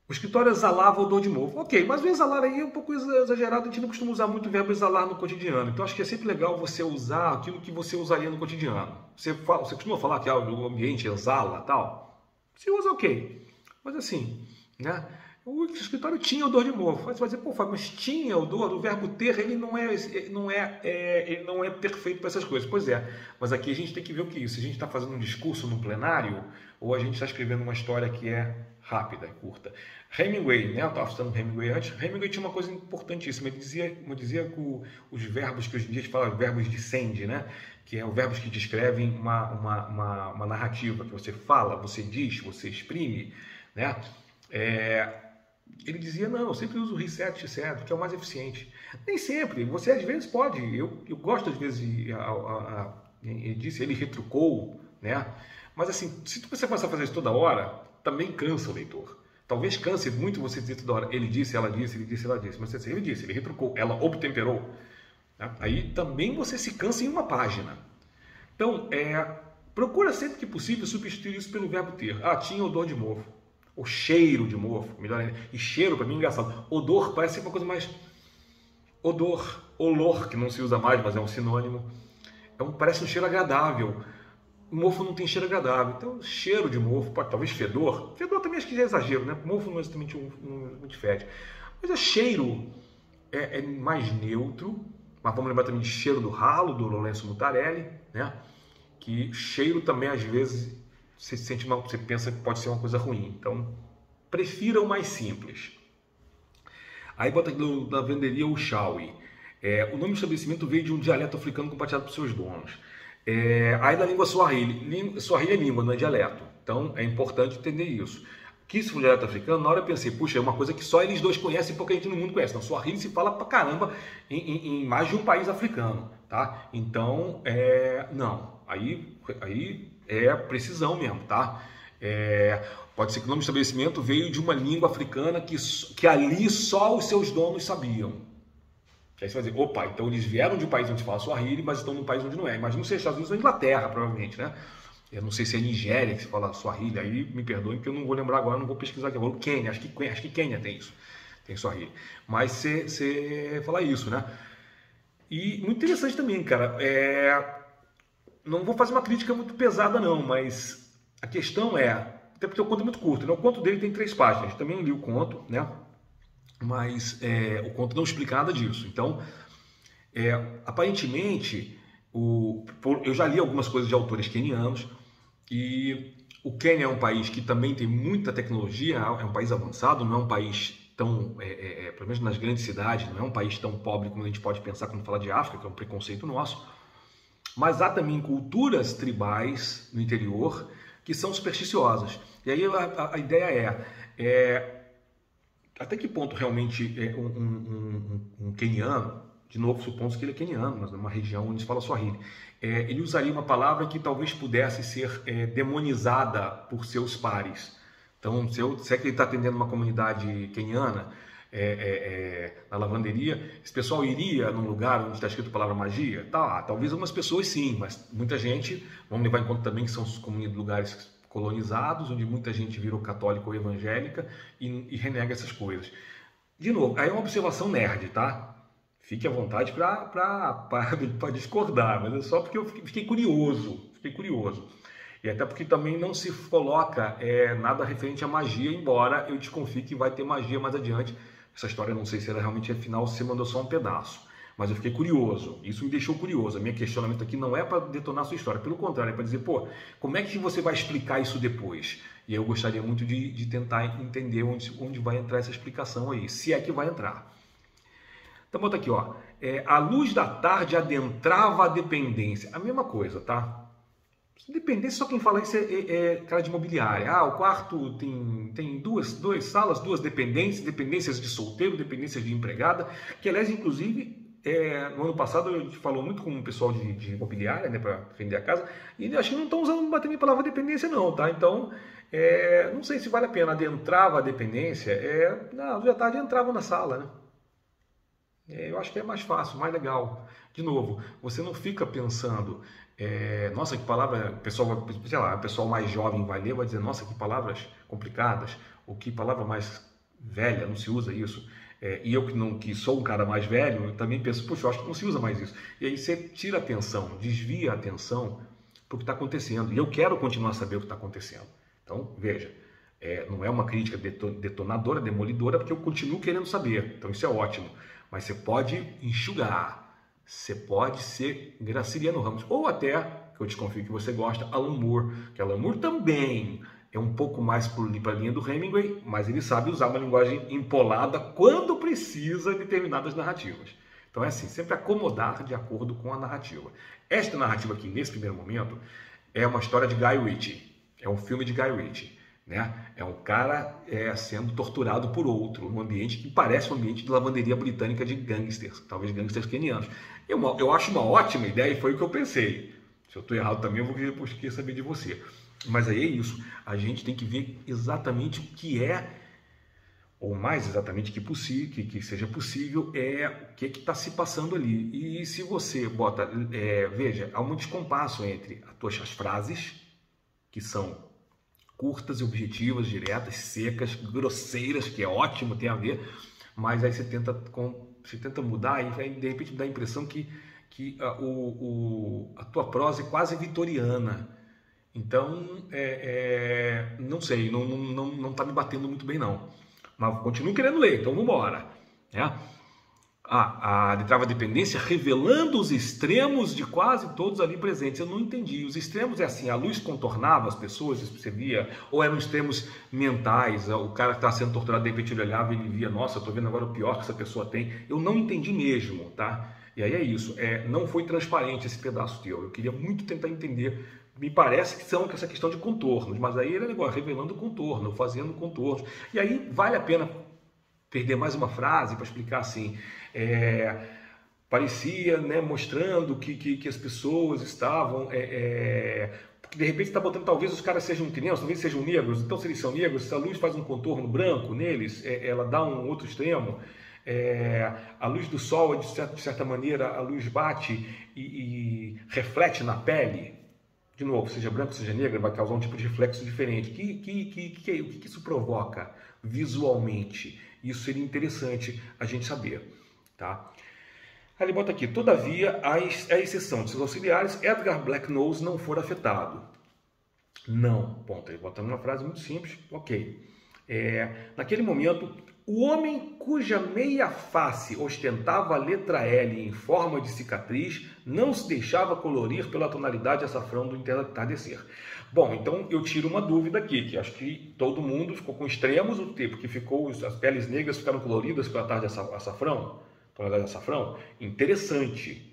O escritório exalava odor de mofo. Ok, mas o exalar aí é um pouco exagerado, a gente não costuma usar muito o verbo exalar no cotidiano. Então acho que é sempre legal você usar aquilo que você usaria no cotidiano. Você costuma falar que o ambiente exala tal? Você usa ok. Mas assim, né? O escritório tinha odor de mofo. Você vai dizer, pô, Fábio, mas tinha odor? O verbo ter, ele não é perfeito para essas coisas. Pois é, mas aqui a gente tem que ver o que é isso. Se a gente está fazendo um discurso num plenário, ou a gente está escrevendo uma história que é rápida, curta. Hemingway, né? Eu estava citando Hemingway antes. Hemingway tinha uma coisa importantíssima. Ele dizia que os verbos que hoje em dia a gente fala, verbos de send, né? Que é os verbos que descrevem uma narrativa, que você fala, você diz, você exprime, né? Ele dizia, não, eu sempre uso reset, etc., que é o mais eficiente. Nem sempre, você às vezes pode, eu gosto às vezes, ele disse, ele retrucou, né? Mas assim, se você começar a fazer isso toda hora, também cansa o leitor. Talvez canse muito você dizer toda hora, ele disse, ela disse, ele disse, ela disse. Mas assim, ele disse, ele retrucou, ela obtemperou. Né? Aí também você se cansa em uma página. Então, procura sempre que possível substituir isso pelo verbo ter. Ah, tinha odor de mofo. O cheiro de mofo, melhor ainda. E cheiro, para mim, é engraçado. Odor parece uma coisa mais... Odor, olor, que não se usa mais, mas é um sinônimo. Parece um cheiro agradável. O mofo não tem cheiro agradável. Então, cheiro de mofo, talvez fedor. Fedor também acho que já é exagero, né? Mofo não é exatamente muito fede. Mas cheiro é mais neutro. Mas vamos lembrar também de cheiro do ralo, do Lourenço Mutarelli, né? Que cheiro também, às vezes... Você pensa que pode ser uma coisa ruim. Então, prefira o mais simples. Aí bota aqui na lavanderia o Shawi. O nome do estabelecimento veio de um dialeto africano compartilhado por seus donos. Aí da língua Swahili. Swahili é língua, não é dialeto. Então, é importante entender isso. Que se for dialeto africano, na hora eu pensei, puxa, é uma coisa que só eles dois conhecem e pouca gente no mundo conhece. Não, Swahili se fala pra caramba em mais de um país africano. Tá? Então, não. Aí é precisão mesmo, tá? Pode ser que o nome do estabelecimento veio de uma língua africana que ali só os seus donos sabiam. Aí você vai dizer, opa, então eles vieram de um país onde fala Swahili, mas estão num país onde não é. Imagina se é Estados Unidos ou Inglaterra, provavelmente, né? Eu não sei se é Nigéria que se fala Swahili, aí me perdoem que eu não vou lembrar agora, não vou pesquisar aqui agora. O Quênia, acho que Quênia tem isso, tem Swahili. Mas você fala isso, né? E muito interessante também, cara, não vou fazer uma crítica muito pesada não, mas a questão até porque o conto é muito curto, né? O conto dele tem 3 páginas, também li o conto, né? Mas o conto não explica nada disso. Então, aparentemente, eu já li algumas coisas de autores quenianos e o Quênia é um país que também tem muita tecnologia, é um país avançado, não é um país tão, pelo menos nas grandes cidades, não é um país tão pobre como a gente pode pensar quando fala de África, que é um preconceito nosso. Mas há também culturas tribais no interior que são supersticiosas. E aí a ideia até que ponto realmente um queniano, de novo supomos que ele é queniano, mas numa região onde se fala Swahili, ele usaria uma palavra que talvez pudesse ser demonizada por seus pares. Então, se é que ele está atendendo uma comunidade queniana, na lavanderia, esse pessoal iria num lugar onde está escrito a palavra magia? Tá, talvez algumas pessoas sim, mas muita gente, vamos levar em conta também que são lugares colonizados, onde muita gente virou católica ou evangélica e renega essas coisas. De novo, aí é uma observação nerd, tá? Fique à vontade para discordar, mas é só porque eu fiquei curioso. E até porque também não se coloca nada referente à magia, embora eu desconfie que vai ter magia mais adiante. Essa história não sei se ela realmente é final, se você mandou só um pedaço. Mas eu fiquei curioso, isso me deixou curioso. O meu questionamento aqui não é para detonar a sua história, pelo contrário, é para dizer, pô, como é que você vai explicar isso depois? E eu gostaria muito de tentar entender onde vai entrar essa explicação aí, se é que vai entrar. Então bota aqui, ó, a luz da tarde adentrava a dependência. A mesma coisa, tá? Dependência, só quem fala isso é cara de imobiliária. O quarto tem duas salas, 2 dependências de solteiro, dependências de empregada, que aliás, inclusive, no ano passado a gente falou muito com o pessoal de imobiliária, né, para vender a casa, e acho que não estão usando bater a palavra dependência não, tá? Então, não sei se vale a pena. Adentrava a dependência, na luz da tarde entrava na sala, né? Eu acho que é mais fácil, mais legal. De novo, você não fica pensando Nossa, que palavra, sei lá, o pessoal mais jovem vai ler, vai dizer, nossa, que palavras complicadas, ou que palavra mais velha, não se usa isso. E eu que sou um cara mais velho, eu também penso, puxa, eu acho que não se usa mais isso. E aí você tira a atenção, desvia a atenção para o que está acontecendo. E eu quero continuar a saber o que está acontecendo. Então, veja, não é uma crítica detonadora, demolidora, porque eu continuo querendo saber. Então isso é ótimo. Mas você pode enxugar. Você pode ser Graciliano Ramos, ou até, que eu desconfio que você gosta, Alan Moore, que Alan Moore também é um pouco mais para a linha do Hemingway, mas ele sabe usar uma linguagem empolada quando precisa em determinadas narrativas. Então é assim, sempre acomodar de acordo com a narrativa. Esta narrativa aqui, nesse primeiro momento, é uma história de Guy Ritchie, é um filme de Guy Ritchie. Né? É um cara sendo torturado por outro, num ambiente que parece um ambiente de lavanderia britânica de gangsters, talvez gangsters quenianos. Eu acho uma ótima ideia e foi o que eu pensei. Se eu estou errado também, eu vou querer saber de você. Mas aí é isso, a gente tem que ver exatamente o que é, ou mais exatamente que seja possível, o que está se passando ali. E se você bota, veja, há um descompasso entre as frases, que são curtas e objetivas, diretas, secas, grosseiras, que é ótimo, tem a ver, mas aí você tenta mudar e de repente dá a impressão que a tua prosa é quase vitoriana. Então, não sei, não tá me batendo muito bem não. Mas continuo querendo ler, então vamos embora. Né? A detrava dependência revelando os extremos de quase todos ali presentes. Eu não entendi. Os extremos é assim, a luz contornava as pessoas, você via, ou eram extremos mentais, o cara que estava sendo torturado, de repente ele olhava e ele via, nossa, eu estou vendo agora o pior que essa pessoa tem. Eu não entendi mesmo, tá? E aí é isso, não foi transparente esse pedaço teu. Eu queria muito tentar entender. Me parece que são essa questão de contornos, mas aí ele é negócio, revelando contorno, fazendo contornos. E aí vale a pena perder mais uma frase para explicar assim, parecia, né, mostrando que as pessoas estavam, porque de repente está botando, talvez os caras sejam crianças, talvez sejam negros, então se eles são negros, se a luz faz um contorno branco neles, ela dá um outro extremo, a luz do sol, de certa maneira, a luz bate e reflete na pele, de novo, seja branco, seja negra, vai causar um tipo de reflexo diferente. O que isso provoca visualmente? Isso seria interessante a gente saber. Tá? Aí ele bota aqui, todavia, a exceção de seus auxiliares, Edgar Blacknose não for afetado. Não, ponto. Ele bota uma frase muito simples, ok. Naquele momento, o homem cuja meia face ostentava a letra L em forma de cicatriz não se deixava colorir pela tonalidade açafrão do entardecer. Bom, então eu tiro uma dúvida aqui, que acho que todo mundo ficou com extremos, o tempo que as peles negras ficaram coloridas pela tarde açafrão, tonalidade açafrão. Interessante,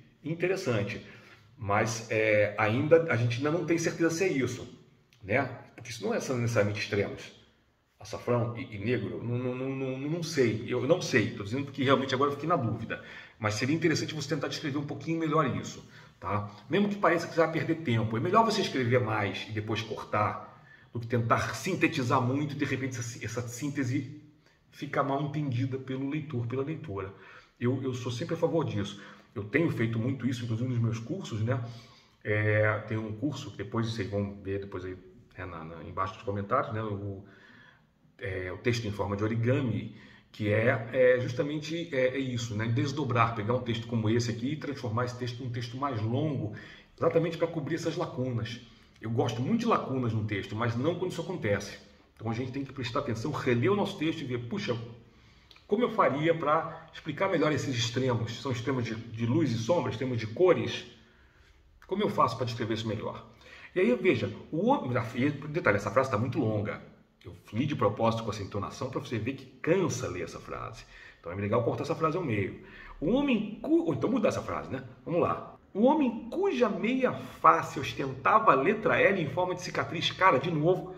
mas a gente ainda não tem certeza se é isso, né? Porque isso não é necessariamente extremos. Açafrão e negro, não sei, eu não sei, estou dizendo porque realmente agora eu fiquei na dúvida, mas seria interessante você tentar descrever um pouquinho melhor isso, tá? Mesmo que pareça que você vai perder tempo, é melhor você escrever mais e depois cortar, do que tentar sintetizar muito e de repente essa síntese fica mal entendida pelo leitor, pela leitora. Eu sou sempre a favor disso, eu tenho feito muito isso, inclusive nos meus cursos, né? Tem um curso, depois vocês vão ver depois aí, embaixo dos comentários, né? O texto em forma de origami, que justamente isso, né? Desdobrar, pegar um texto como esse aqui e transformar esse texto num texto mais longo, exatamente para cobrir essas lacunas. Eu gosto muito de lacunas no texto, mas não quando isso acontece. Então a gente tem que prestar atenção, reler o nosso texto e ver, puxa, como eu faria para explicar melhor esses extremos? São extremos de luz e sombra, extremos de cores? Como eu faço para descrever isso melhor? E aí, veja, detalhe, essa frase está muito longa. Eu li de propósito com essa entonação para você ver que cansa ler essa frase. Então é legal cortar essa frase ao meio. Ou então mudar essa frase, né? Vamos lá. O homem cuja meia face ostentava a letra L em forma de cicatriz. Cara, de novo,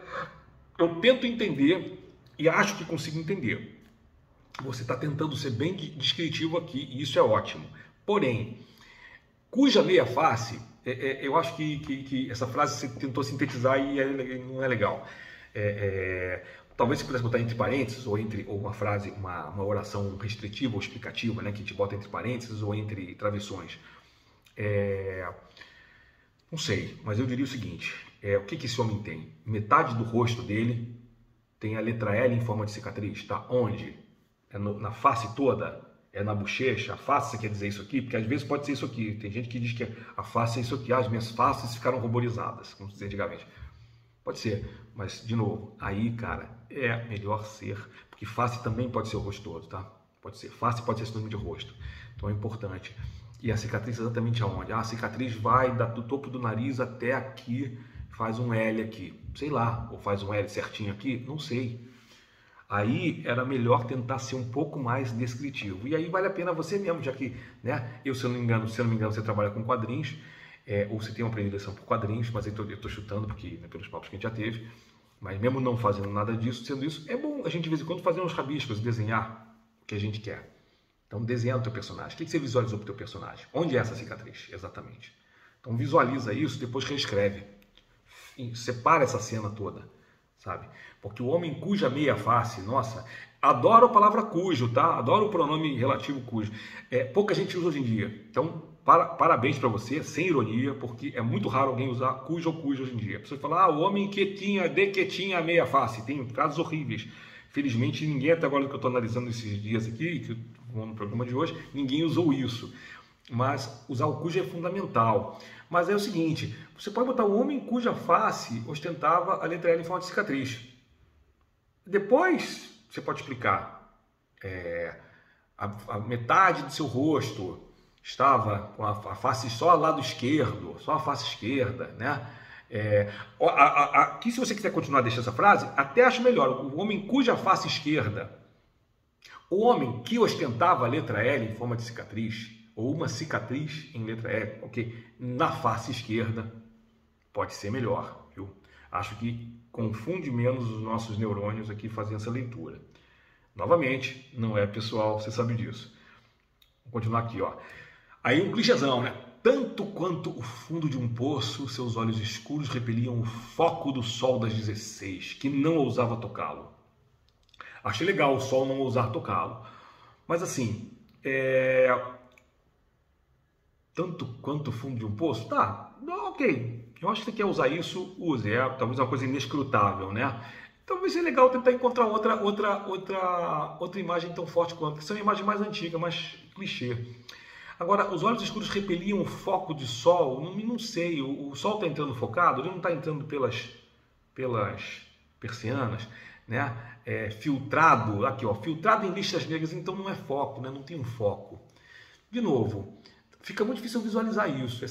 eu tento entender e acho que consigo entender. Você está tentando ser bem descritivo aqui e isso é ótimo. Porém, cuja meia face, eu acho que essa frase você tentou sintetizar e não é legal. Talvez você pudesse botar entre parênteses ou uma frase, uma oração restritiva ou explicativa, né, que a gente bota entre parênteses ou entre travessões. Não sei, mas eu diria o seguinte, o que esse homem tem? Metade do rosto dele tem a letra L em forma de cicatriz, tá? Onde? Na face toda? É na bochecha? A face, você quer dizer isso aqui? Porque às vezes pode ser isso aqui. Tem gente que diz que a face é isso aqui. As minhas faces ficaram ruborizadas, como se dizia antigamente. Pode ser, mas de novo, aí, cara, é melhor ser, porque face também pode ser o rosto todo, tá? Pode ser, face pode ser sinônimo de rosto, então é importante. E a cicatriz exatamente aonde? A cicatriz vai do topo do nariz até aqui, faz um L aqui, sei lá, ou faz um L certinho aqui, não sei. Aí era melhor tentar ser um pouco mais descritivo. E aí vale a pena você mesmo, já que, né, se eu não me engano, você trabalha com quadrinhos, ou você tem uma predileção por quadrinhos, mas eu estou chutando porque, né, pelos papos que a gente já teve, mas mesmo não fazendo nada disso, sendo isso, é bom a gente de vez em quando fazer uns rabiscos e desenhar o que a gente quer. Então desenhar o teu personagem. O que você visualizou para o teu personagem? Onde é essa cicatriz, exatamente? Então visualiza isso, depois reescreve. Separa essa cena toda, sabe? Porque o homem cuja meia face, nossa, adoro a palavra cujo, tá? Adoro o pronome relativo cujo. Pouca gente usa hoje em dia. Então, parabéns para você, sem ironia, porque é muito raro alguém usar cujo ou cujo hoje em dia. A pessoa fala, o homem que tinha meia face. Tem casos horríveis. Felizmente, ninguém até agora que eu estou analisando esses dias aqui, no programa de hoje, ninguém usou isso. Mas usar o cujo é fundamental. Mas é o seguinte, você pode botar o homem cuja face ostentava a letra L em forma de cicatriz. Depois, você pode explicar, a metade do seu rosto estava com a face só ao lado esquerdo, só a face esquerda, né? Aqui, se você quiser continuar deixando essa frase, até acho melhor, o homem cuja face esquerda, o homem que ostentava a letra L em forma de cicatriz, ou uma cicatriz em letra L, ok, na face esquerda, pode ser melhor, viu? Acho que confunde menos os nossos neurônios aqui fazendo essa leitura. Novamente, não é pessoal, você sabe disso. Vou continuar aqui, ó. Aí um clichêzão, né? Tanto quanto o fundo de um poço, seus olhos escuros repeliam o foco do sol das 16, que não ousava tocá-lo. Achei legal o sol não ousar tocá-lo. Mas assim, tanto quanto o fundo de um poço? Tá, ok. Eu acho que você quer usar isso, use. Talvez uma coisa inescrutável, né? Talvez seja legal tentar encontrar outra imagem tão forte quanto. Essa é uma imagem mais antiga, mais clichê. Agora, os olhos escuros repeliam o foco de sol. Não sei, o sol está entrando focado, ele não está entrando pelas persianas, né? Filtrado, aqui ó, filtrado em listas negras, então não é foco, né? Não tem um foco. De novo, fica muito difícil visualizar isso.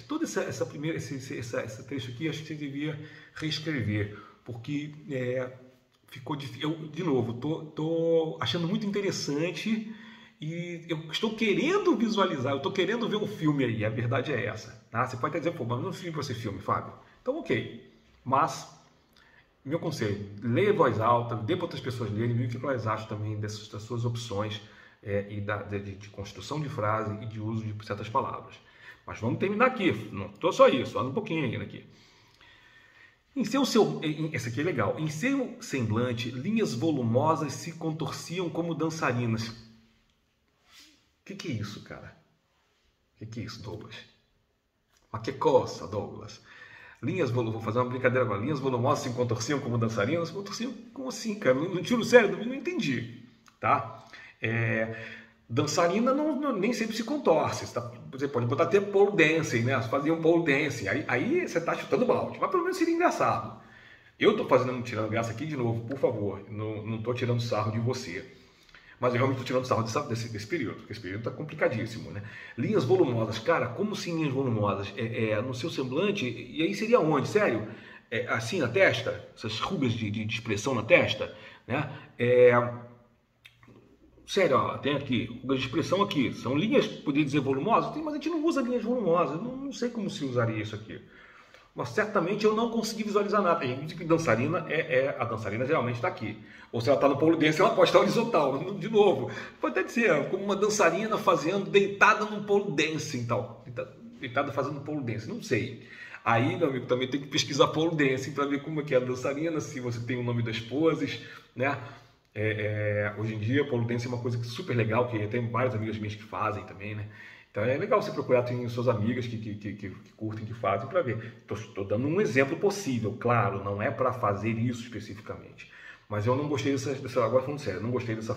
Todo esse trecho aqui, acho que você devia reescrever, porque ficou difícil. Eu, de novo, tô achando muito interessante e eu estou querendo visualizar, eu estou querendo ver um filme aí, a verdade é essa. Tá? Você pode até dizer, pô, mas não filme para ser filme, Fábio. Então, ok. Mas, meu conselho, leia em voz alta, dê para outras pessoas lerem, veja o que elas acham também das suas opções de construção de frase e de uso de certas palavras. Mas vamos terminar aqui, não estou só isso, só um pouquinho ainda aqui. Esse aqui é legal. Em seu semblante, linhas volumosas se contorciam como dançarinas. O que é isso, cara? O que é isso, Douglas? Mas que coisa, Douglas? Vou fazer uma brincadeira agora. Linhas volumosas se contorciam como dançarinas? Contorciam como assim, cara? Não tiro o cérebro, não entendi. Tá? Dançarina nem sempre se contorce. Você pode botar até pole dancing, né? Faziam pole dancing. Aí você está chutando balde. Mas pelo menos seria engraçado. Eu estou tirando graça aqui de novo, por favor. Não estou tirando sarro de você. Mas eu realmente estou tirando sarro desse período, porque esse período está complicadíssimo, né? Linhas volumosas, cara, como assim linhas volumosas? No seu semblante, e aí seria onde? Sério? Assim na testa? Essas rugas de expressão na testa? Né? Sério, ó, tem aqui, rugas de expressão aqui, são linhas, poderia dizer volumosas? Mas a gente não usa linhas volumosas, não sei como se usaria isso aqui. Mas certamente eu não consegui visualizar nada. A gente diz que dançarina a dançarina geralmente está aqui. Ou se ela está no pole dance, ela pode estar horizontal. De novo, pode até ser como uma dançarina deitada num pole dance e tal. Deitada fazendo pole dance, não sei. Aí, meu amigo, também tem que pesquisar pole dance para ver como é que é a dançarina, se você tem o nome das poses, né? Hoje em dia, pole dance é uma coisa super legal, que tem vários amigos meus que fazem também, né? Então é legal você procurar, tem suas amigas que curtem, que fazem, para ver. Estou dando um exemplo possível, claro, não é para fazer isso especificamente. Mas eu não gostei agora falando sério, eu não gostei dessa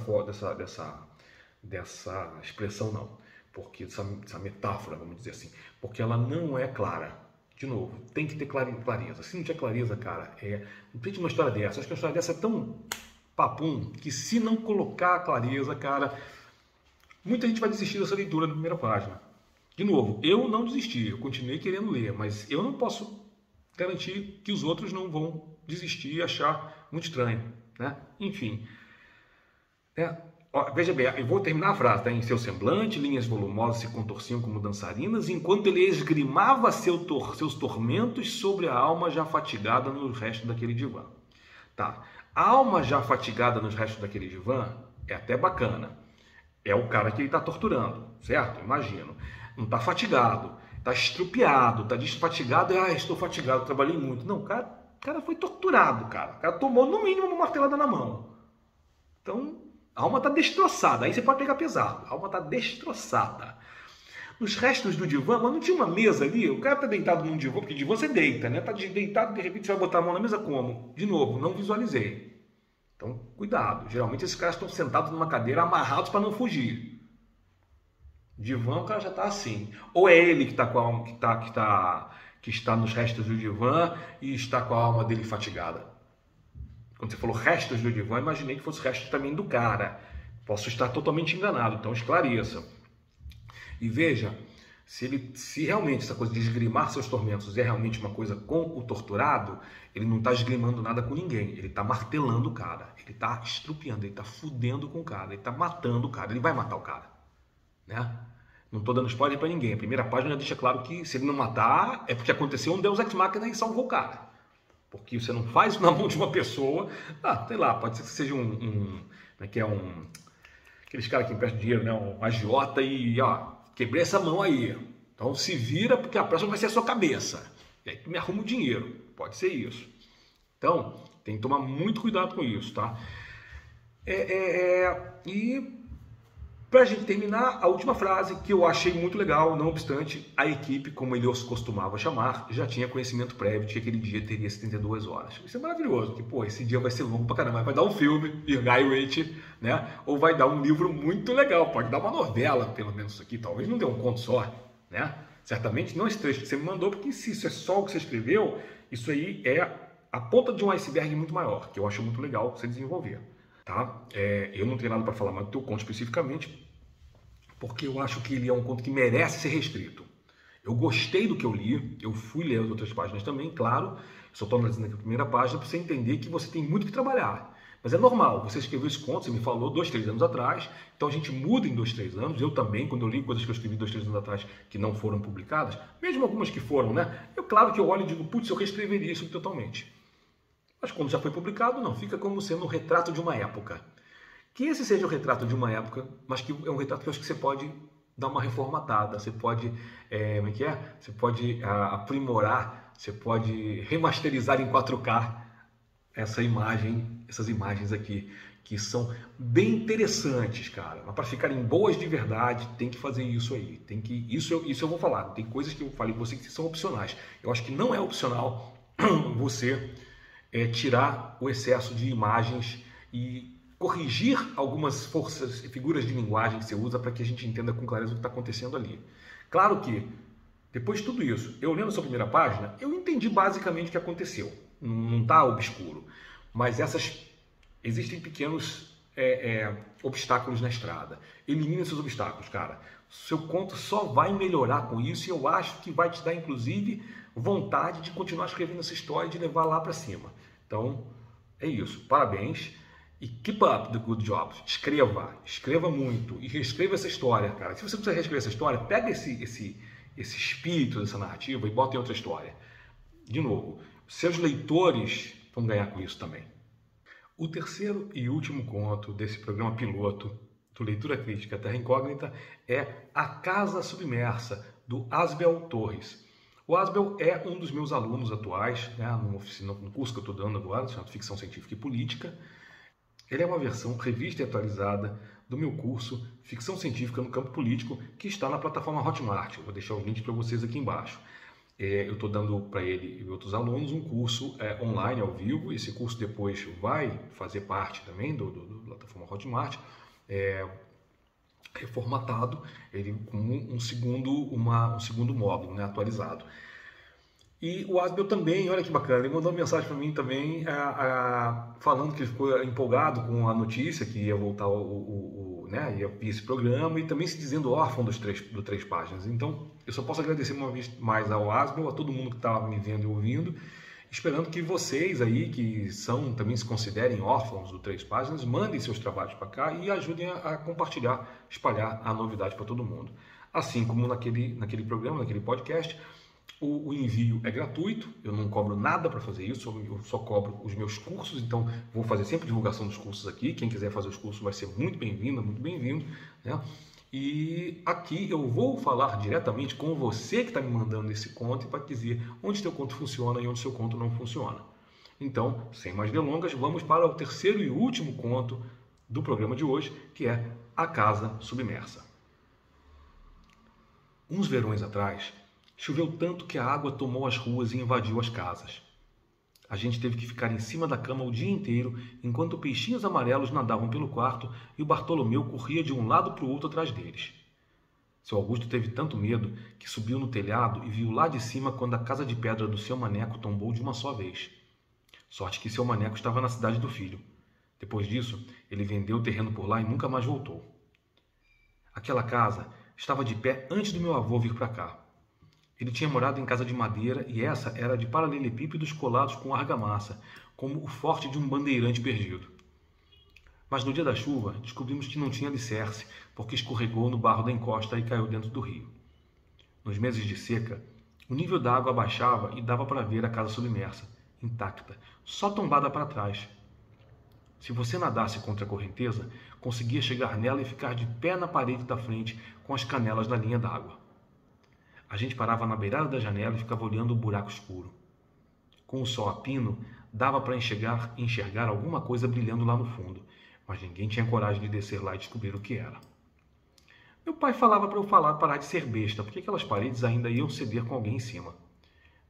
expressão não. Porque essa metáfora, vamos dizer assim, porque ela não é clara. De novo, tem que ter clareza. Se não tiver clareza, cara, não tem uma história dessa. Acho que a história dessa é tão papum que se não colocar clareza, cara, muita gente vai desistir dessa leitura na primeira página. De novo, eu não desisti, eu continuei querendo ler, mas eu não posso garantir que os outros não vão desistir e achar muito estranho, né? Enfim. Ó, veja bem, eu vou terminar a frase, tá? Em seu semblante, linhas volumosas se contorciam como dançarinas, enquanto ele esgrimava seus tormentos sobre a alma já fatigada no resto daquele divã. Tá. A alma já fatigada nos restos daquele divã é até bacana. É o cara que ele está torturando, certo? Imagino. Não está fatigado, está estrupiado, está desfatigado. Estou fatigado, trabalhei muito. Não, o cara foi torturado, cara. O cara tomou no mínimo uma martelada na mão. Então, a alma está destroçada. Aí você pode pegar pesado. A alma está destroçada. Nos restos do divã, mas não tinha uma mesa ali? O cara está deitado num divã, porque divã você deita, né? Está deitado, de repente você vai botar a mão na mesa como? De novo, não visualizei. Então, cuidado. Geralmente esses caras estão sentados numa cadeira, amarrados para não fugir. Divã, o cara já está assim. Ou é ele que está com a alma, que está nos restos do divã e está com a alma dele fatigada. Quando você falou restos do divã, imaginei que fosse restos também do cara. Posso estar totalmente enganado, então esclareça. E veja, se realmente essa coisa de esgrimar seus tormentos é realmente uma coisa com o torturado, ele não está esgrimando nada com ninguém, ele está martelando o cara, ele está estrupiando, ele está fudendo com o cara, ele está matando o cara, ele vai matar o cara, né? Não estou dando spoiler para ninguém, a primeira página deixa claro que se ele não matar, é porque aconteceu um Deus Ex Machina e salvou o cara. Porque você não faz na mão de uma pessoa, sei lá, pode ser que seja aqueles caras que emprestam dinheiro, né? Um agiota e, quebrei essa mão aí. Então se vira porque a próxima vai ser a sua cabeça. E aí tu me arruma o dinheiro. Pode ser isso. Então, tem que tomar muito cuidado com isso, tá? E pra gente terminar, a última frase que eu achei muito legal, não obstante, a equipe, como ele os costumava chamar, já tinha conhecimento prévio de que aquele dia teria 72 horas. Isso é maravilhoso, porque, esse dia vai ser longo pra caramba, vai dar um filme, e Guy Ritchie, né? Ou vai dar um livro muito legal, pode dar uma novela, pelo menos isso aqui, talvez não dê um conto só, né? Certamente não esse trecho que você me mandou, porque se isso é só o que você escreveu, isso aí é a ponta de um iceberg muito maior, que eu acho muito legal você desenvolver. Tá? Eu não tenho nada para falar mais do teu conto especificamente, porque eu acho que ele é um conto que merece ser reescrito. Eu gostei do que eu li, eu fui ler as outras páginas também, claro, só estou analisando aqui a primeira página para você entender que você tem muito que trabalhar. Mas é normal, você escreveu esse conto, você me falou 2, 3 anos atrás, então a gente muda em 2, 3 anos, eu também, quando eu li coisas que eu escrevi 2, 3 anos atrás que não foram publicadas, mesmo algumas que foram, né? Claro que eu olho e digo, putz, eu reescreveria isso totalmente. Mas quando já foi publicado, não, fica como sendo um retrato de uma época. Que esse seja o retrato de uma época, mas que é um retrato que eu acho que você pode dar uma reformatada, você pode, Você pode aprimorar, você pode remasterizar em 4K essas imagens aqui, que são bem interessantes, cara. Mas para ficarem boas de verdade, tem que fazer isso aí. Isso eu vou falar. Tem coisas que eu falei com você que são opcionais. Eu acho que não é opcional você tirar o excesso de imagens e corrigir algumas figuras de linguagem que você usa para que a gente entenda com clareza o que está acontecendo ali. Claro que, depois de tudo isso, eu lendo a sua primeira página, eu entendi basicamente o que aconteceu. Não está obscuro. Mas existem pequenos obstáculos na estrada. Elimine esses obstáculos, cara. Seu conto só vai melhorar com isso e eu acho que vai te dar, inclusive, vontade de continuar escrevendo essa história e de levar lá para cima. Então, é isso. Parabéns. E keep up the good job. Escreva muito e reescreva essa história, cara. Se você precisa reescrever essa história, pega esse espírito dessa narrativa e bota em outra história. De novo, seus leitores vão ganhar com isso também. O terceiro e último conto desse programa piloto do Leitura Crítica Terra Incógnita é A Casa Submersa, do Asbel Torres. O Asbel é um dos meus alunos atuais, né, no curso que eu estou dando agora, chamado Ficção Científica e Política. Ele é uma versão revista e atualizada do meu curso Ficção Científica no Campo Político, que está na plataforma Hotmart. Eu vou deixar o link para vocês aqui embaixo. Eu estou dando para ele e outros alunos um curso online, ao vivo. Esse curso depois vai fazer parte também do plataforma Hotmart, reformatado, ele com um segundo módulo, né, atualizado. E o Asbel também, olha que bacana, ele mandou uma mensagem para mim também, falando que ele ficou empolgado com a notícia que ia voltar né, ia vir esse programa, e também se dizendo órfão do Três Páginas. Então, eu só posso agradecer uma vez mais ao Asbel, a todo mundo que estava me vendo e ouvindo, esperando que vocês aí, que também se considerem órfãos do Três Páginas, mandem seus trabalhos para cá e ajudem a compartilhar, espalhar a novidade para todo mundo. Assim como naquele programa, naquele podcast, o envio é gratuito, eu não cobro nada para fazer isso, eu só cobro os meus cursos, então vou fazer sempre divulgação dos cursos aqui, quem quiser fazer os cursos vai ser muito bem-vindo, né? E aqui eu vou falar diretamente com você que está me mandando esse conto para dizer onde seu conto funciona e onde seu conto não funciona. Então, sem mais delongas, vamos para o terceiro e último conto do programa de hoje, que é A Casa Submersa. Uns verões atrás, choveu tanto que a água tomou as ruas e invadiu as casas. A gente teve que ficar em cima da cama o dia inteiro, enquanto peixinhos amarelos nadavam pelo quarto e o Bartolomeu corria de um lado para o outro atrás deles. Seu Augusto teve tanto medo que subiu no telhado e viu lá de cima quando a casa de pedra do seu Maneco tombou de uma só vez. Sorte que seu Maneco estava na cidade do filho. Depois disso, ele vendeu o terreno por lá e nunca mais voltou. Aquela casa estava de pé antes do meu avô vir para cá. Ele tinha morado em casa de madeira e essa era de paralelepípedos colados com argamassa, como o forte de um bandeirante perdido. Mas no dia da chuva, descobrimos que não tinha alicerce, porque escorregou no barro da encosta e caiu dentro do rio. Nos meses de seca, o nível da água abaixava e dava para ver a casa submersa, intacta, só tombada para trás. Se você nadasse contra a correnteza, conseguia chegar nela e ficar de pé na parede da frente com as canelas na linha d'água. A gente parava na beirada da janela e ficava olhando o buraco escuro. Com o sol a pino, dava para enxergar alguma coisa brilhando lá no fundo, mas ninguém tinha coragem de descer lá e descobrir o que era. Meu pai falava para eu parar de ser besta, porque aquelas paredes ainda iam ceder com alguém em cima.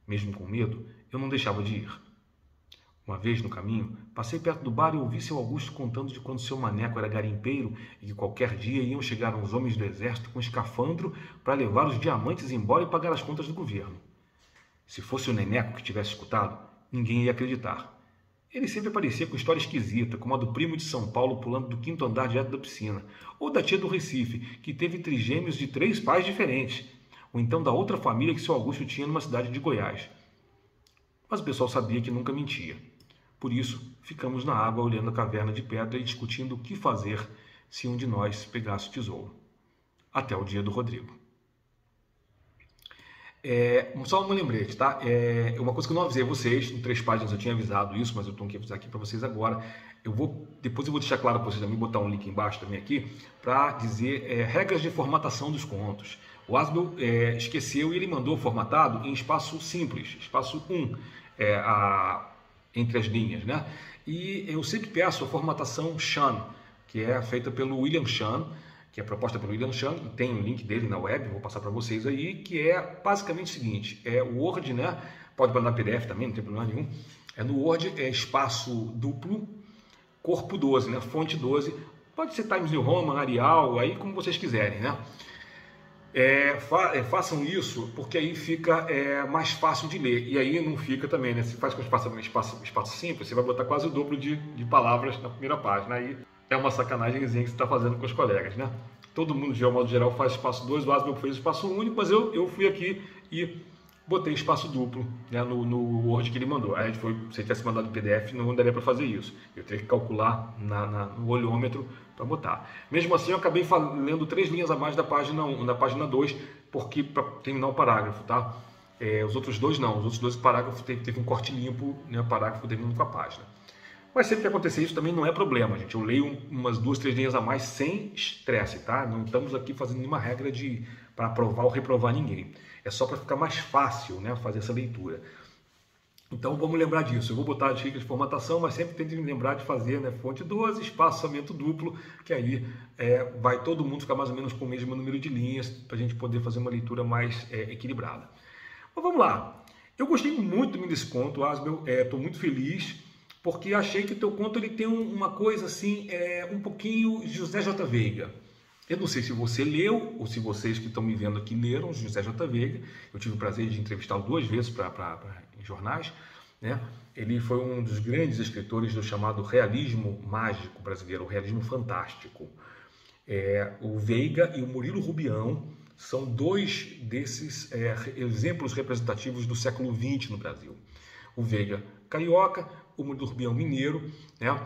Mesmo com medo, eu não deixava de ir. Uma vez no caminho, passei perto do bar e ouvi seu Augusto contando de quando seu Maneco era garimpeiro e que qualquer dia iam chegar uns homens do exército com escafandro para levar os diamantes embora e pagar as contas do governo. Se fosse o Neneco que tivesse escutado, ninguém ia acreditar. Ele sempre aparecia com história esquisita, como a do primo de São Paulo pulando do 5º andar direto da piscina, ou da tia do Recife, que teve trigêmeos de 3 pais diferentes, ou então da outra família que seu Augusto tinha numa cidade de Goiás. Mas o pessoal sabia que nunca mentia. Por isso, ficamos na água olhando a caverna de pedra e discutindo o que fazer se um de nós pegasse o tesouro. Até o dia do Rodrigo. Só um lembrete, tá? Uma coisa que eu não avisei vocês, em 3 páginas eu tinha avisado isso, mas eu tenho que avisar aqui para vocês agora. Depois eu vou deixar claro para vocês também, botar um link embaixo também aqui, para dizer regras de formatação dos contos. O Asbel esqueceu e ele mandou formatado em espaço simples, espaço 1, entre as linhas, né? E eu sempre peço a formatação Chan, que é feita pelo William Chan, que é proposta pelo William Chan, tem um link dele na web, vou passar para vocês aí, que é basicamente o seguinte, o Word, né? Pode mandar PDF também, não tem problema nenhum. No Word é espaço duplo, corpo 12, né? Fonte 12, pode ser Times New Roman, Arial, aí como vocês quiserem, né? Façam isso porque aí fica mais fácil de ler, e aí não fica também, né? Se faz com espaço simples, você vai botar quase o dobro de palavras na primeira página, aí é uma sacanagemzinha que você está fazendo com os colegas, né? Todo mundo, de modo geral, faz espaço 2, o Asbel fez espaço único, mas eu fui aqui e botei espaço duplo, né, no Word que ele mandou. Aí se ele tivesse mandado PDF, não daria para fazer isso. Eu teria que calcular no olhômetro para botar. Mesmo assim, eu acabei lendo 3 linhas a mais da página 1, da página 2, porque para terminar o parágrafo, tá? Os outros 2 não, os outros 2 parágrafos teve um corte limpo, né, o parágrafo terminando com a página. Mas sempre que acontecer isso também não é problema, gente. Eu leio umas 2, 3 linhas a mais sem estresse, tá? Não estamos aqui fazendo nenhuma regra para aprovar ou reprovar ninguém. É só para ficar mais fácil, né, fazer essa leitura. Então vamos lembrar disso. Eu vou botar as dicas de formatação, mas sempre tente me lembrar de fazer, né, fonte 12, espaçamento duplo, que aí vai todo mundo ficar mais ou menos com o mesmo número de linhas para a gente poder fazer uma leitura mais equilibrada. Mas vamos lá. Eu gostei muito desse conto, Asbel. Estou muito feliz porque achei que o teu conto ele tem uma coisa assim, um pouquinho José J. Veiga. Eu não sei se você leu ou se vocês que estão me vendo aqui leram José J. Veiga. Eu tive o prazer de entrevistá-lo 2 vezes em jornais, né? Ele foi um dos grandes escritores do chamado realismo mágico brasileiro, o realismo fantástico. O Veiga e o Murilo Rubião são 2 desses exemplos representativos do século XX no Brasil. O Veiga carioca, o Murilo Rubião mineiro, né?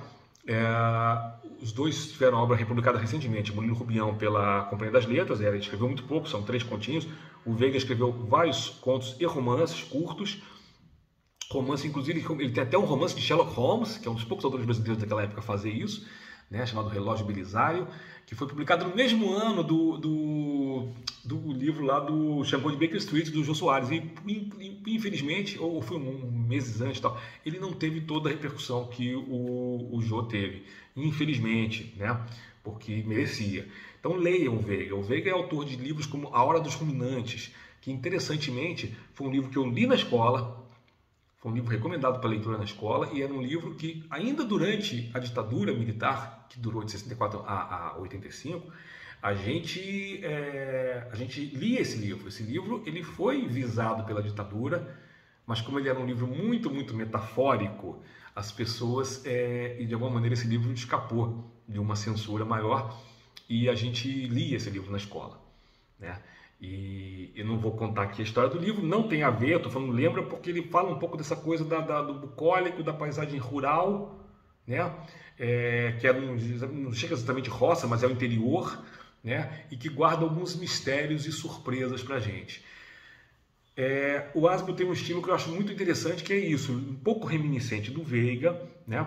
Os dois tiveram obra republicada recentemente. O Murilo Rubião pela Companhia das Letras, ele escreveu muito pouco, são 3 continhos. O Veiga escreveu vários contos e romances curtos. Romance, inclusive, ele tem até um romance de Sherlock Holmes, que é um dos poucos autores brasileiros daquela época a fazer isso, né, chamado Relógio Belisário, que foi publicado no mesmo ano do livro lá do Shampoo de Baker Street, do Jô Soares. E, infelizmente, ou foi meses antes, tal, ele não teve toda a repercussão que o Jô teve. Infelizmente, né, porque merecia. Então leiam o Veiga. O Veiga é autor de livros como A Hora dos Ruminantes, que, interessantemente, foi um livro que eu li na escola. Foi um livro recomendado para leitura na escola e era um livro que, ainda durante a ditadura militar, que durou de 64 a 85, a gente lia esse livro. Esse livro ele foi visado pela ditadura, mas como ele era um livro muito, muito metafórico, as pessoas, e de alguma maneira esse livro escapou de uma censura maior e a gente lia esse livro na escola, né? E eu não vou contar aqui a história do livro, não tem a ver, eu estou falando lembra, porque ele fala um pouco dessa coisa do bucólico, da paisagem rural, né? Que não chega exatamente roça, mas é o interior, né? E que guarda alguns mistérios e surpresas para a gente. O Asbel tem um estilo que eu acho muito interessante, que é isso, um pouco reminiscente do Veiga, né?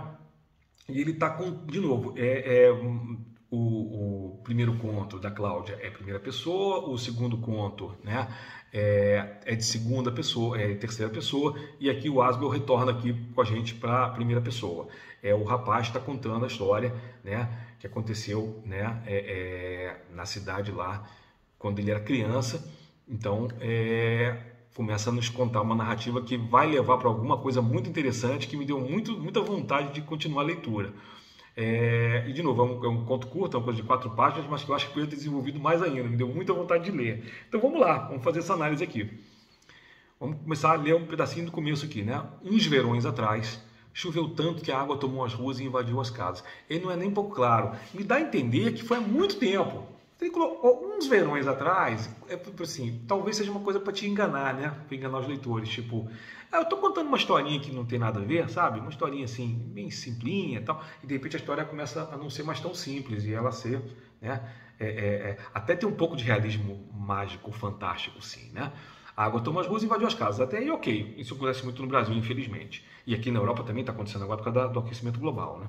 E ele está com, de novo, o primeiro conto da Cláudia é primeira pessoa, o segundo conto, né, é de segunda pessoa, é terceira pessoa, e aqui o Asbel retorna aqui com a gente para a primeira pessoa. O rapaz está contando a história, né, que aconteceu, né, na cidade lá quando ele era criança. Então começa a nos contar uma narrativa que vai levar para alguma coisa muito interessante, que me deu muita vontade de continuar a leitura. E de novo, é um conto curto, é uma coisa de 4 páginas, mas que eu acho que poderia ter desenvolvido mais ainda, me deu muita vontade de ler. Então vamos lá, vamos fazer essa análise aqui. Vamos começar a ler um pedacinho do começo aqui, né? Uns verões atrás, choveu tanto que a água tomou as ruas e invadiu as casas. Ele não é nem um pouco claro, me dá a entender que foi há muito tempo. Ele colocou uns verões atrás, assim, talvez seja uma coisa para te enganar, né? Para enganar os leitores, tipo, eu estou contando uma historinha que não tem nada a ver, sabe? Uma historinha assim, bem simplinha e tal, e de repente a história começa a não ser mais tão simples e ela ser, né? Até tem um pouco de realismo mágico, fantástico, sim, né? A água tomou as ruas e invadiu as casas. Até aí, ok. Isso acontece muito no Brasil, infelizmente. E aqui na Europa também está acontecendo agora por causa do aquecimento global, né?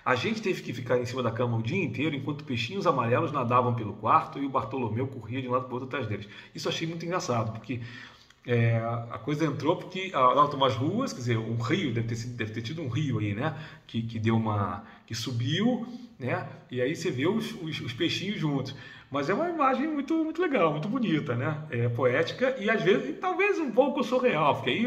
A gente teve que ficar em cima da cama o dia inteiro enquanto peixinhos amarelos nadavam pelo quarto e o Bartolomeu corria de um lado para o outro atrás deles. Isso eu achei muito engraçado, porque a coisa entrou porque ela tomou as ruas, quer dizer, um rio, deve ter tido um rio aí, né? Que deu que subiu, né? E aí você vê os peixinhos juntos. Mas é uma imagem muito, muito legal, muito bonita, né? É poética e às vezes, talvez um pouco surreal, porque aí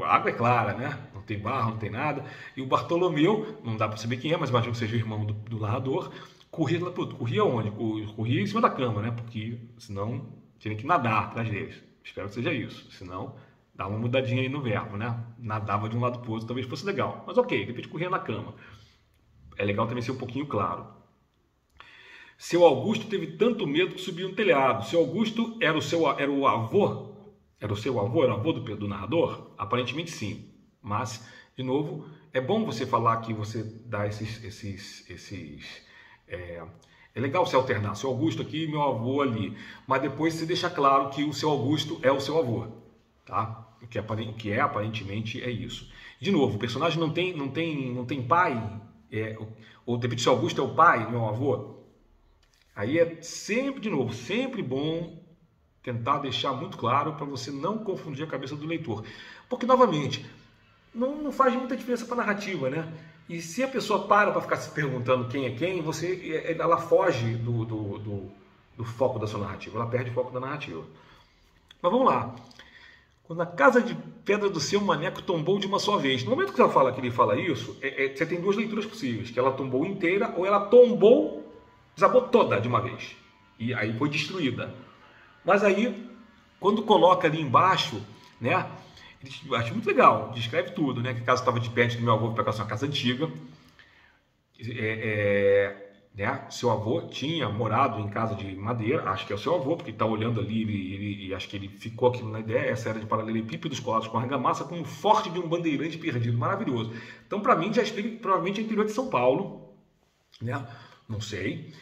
a água é clara, né? Não tem barro, não tem nada. E o Bartolomeu, não dá para saber quem é, mas imagino que seja o irmão do narrador, corria onde? Corria em cima da cama, né? Porque senão tinha que nadar atrás deles. Espero que seja isso. Senão, dá uma mudadinha aí no verbo, né? Nadava de um lado para o outro, talvez fosse legal. Mas ok, de repente corria na cama. É legal também ser um pouquinho claro. Seu Augusto teve tanto medo que subiu no telhado. Seu Augusto era o avô? Era o seu avô? Era o avô do narrador? Aparentemente sim. Mas, de novo, é bom você falar que você dá é legal você alternar. Seu Augusto aqui, meu avô ali. Mas depois você deixa claro que o seu Augusto é o seu avô. Tá? O que aparentemente é isso. De novo, o personagem não tem pai. Ou de repente seu Augusto é o pai, meu avô. Aí é sempre, de novo, sempre bom tentar deixar muito claro para você não confundir a cabeça do leitor. Porque, novamente, não faz muita diferença para a narrativa, né? E se a pessoa para ficar se perguntando quem é quem, ela foge do foco da sua narrativa, ela perde o foco da narrativa. Mas vamos lá. Quando a casa de pedra do seu maneco tombou de uma só vez. No momento que ele fala isso, você tem duas leituras possíveis. Que ela tombou inteira ou ela tombou, desabou toda de uma vez. E aí foi destruída. Mas aí, quando coloca ali embaixo, né? Acho muito legal, descreve tudo, né? Que a casa estava de pé antes do meu avô para cá, uma casa antiga. Né? Seu avô tinha morado em casa de madeira, acho que é o seu avô, porque está olhando ali, acho que ele ficou aqui na ideia, essa era de paralelepípedos colados com argamassa, como forte de um bandeirante perdido, maravilhoso. Então, para mim, já explica que provavelmente é interior de São Paulo, né? Não sei.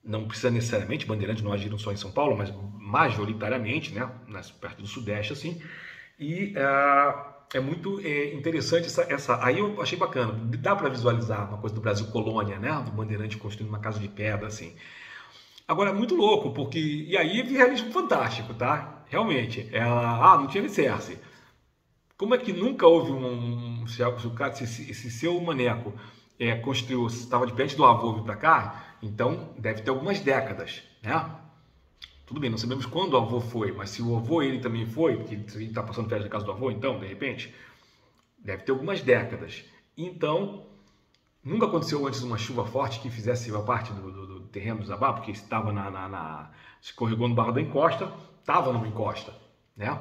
Não precisa necessariamente, bandeirantes não agiram só em São Paulo, mas majoritariamente, né? Perto do Sudeste, assim. E é muito interessante essa. Aí eu achei bacana. Dá para visualizar uma coisa do Brasil colônia, né? Do bandeirante construindo uma casa de pedra, assim. Agora é muito louco, porque. E aí é realismo fantástico, tá? Realmente. Não tinha alicerce. Como é que nunca houve se seu maneco construiu, estava de pé antes do avô vir para cá, então deve ter algumas décadas, né? Tudo bem, não sabemos quando o avô foi, mas se o avô ele também foi, porque a gente está passando férias na casa do avô, então, de repente, deve ter algumas décadas. Então, nunca aconteceu antes uma chuva forte que fizesse a parte do terreno desabar, porque estava escorregou no barro da encosta, estava numa encosta, né?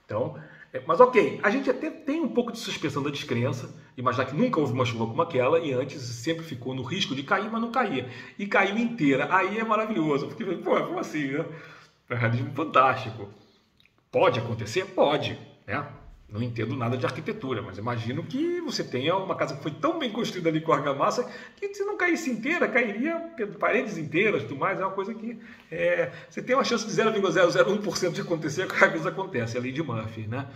Então, mas ok, a gente até tem um pouco de suspensão da descrença, imaginar que nunca houve uma chuva como aquela e antes sempre ficou no risco de cair, mas não caía. E caiu inteira. Aí é maravilhoso, porque, pô, como assim, né? É um realismo fantástico. Pode acontecer? Pode, né? Não entendo nada de arquitetura, mas imagino que você tenha uma casa que foi tão bem construída ali com argamassa que se não caísse inteira, cairia paredes inteiras e tudo mais. É uma coisa que você tem uma chance de 0,001% de acontecer, que às vezes acontece, a lei de Murphy, né?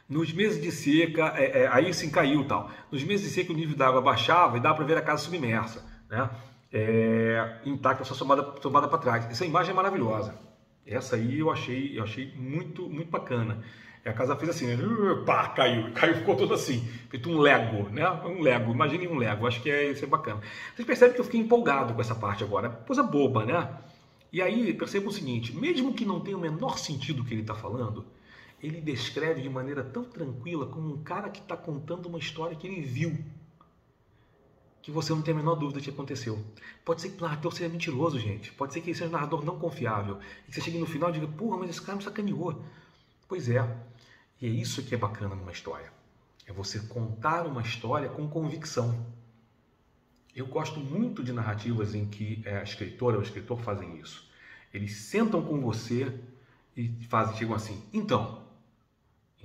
Nos meses de seca, aí sim caiu e tal. Nos meses de seca o nível da água baixava e dava para ver a casa submersa, né? Intacta, só tomada para trás. Essa imagem é maravilhosa. Essa aí eu achei muito, muito bacana. A casa fez assim, pá, caiu, ficou todo assim, feito um Lego, né? Um Lego, imagine um Lego, acho que isso é bacana. Vocês percebem que eu fiquei empolgado com essa parte agora, coisa boba, né? E aí perceba o seguinte, mesmo que não tenha o menor sentido o que ele está falando, ele descreve de maneira tão tranquila como um cara que está contando uma história que ele viu, que você não tem a menor dúvida que aconteceu. Pode ser que o narrador seja mentiroso, gente, pode ser que ele seja um narrador não confiável, e que você chegue no final e diga, porra, mas esse cara me sacaneou. Pois é. E é isso que é bacana numa história. É você contar uma história com convicção. Eu gosto muito de narrativas em que a escritora ou o escritor fazem isso. Eles sentam com você e chegam assim, então,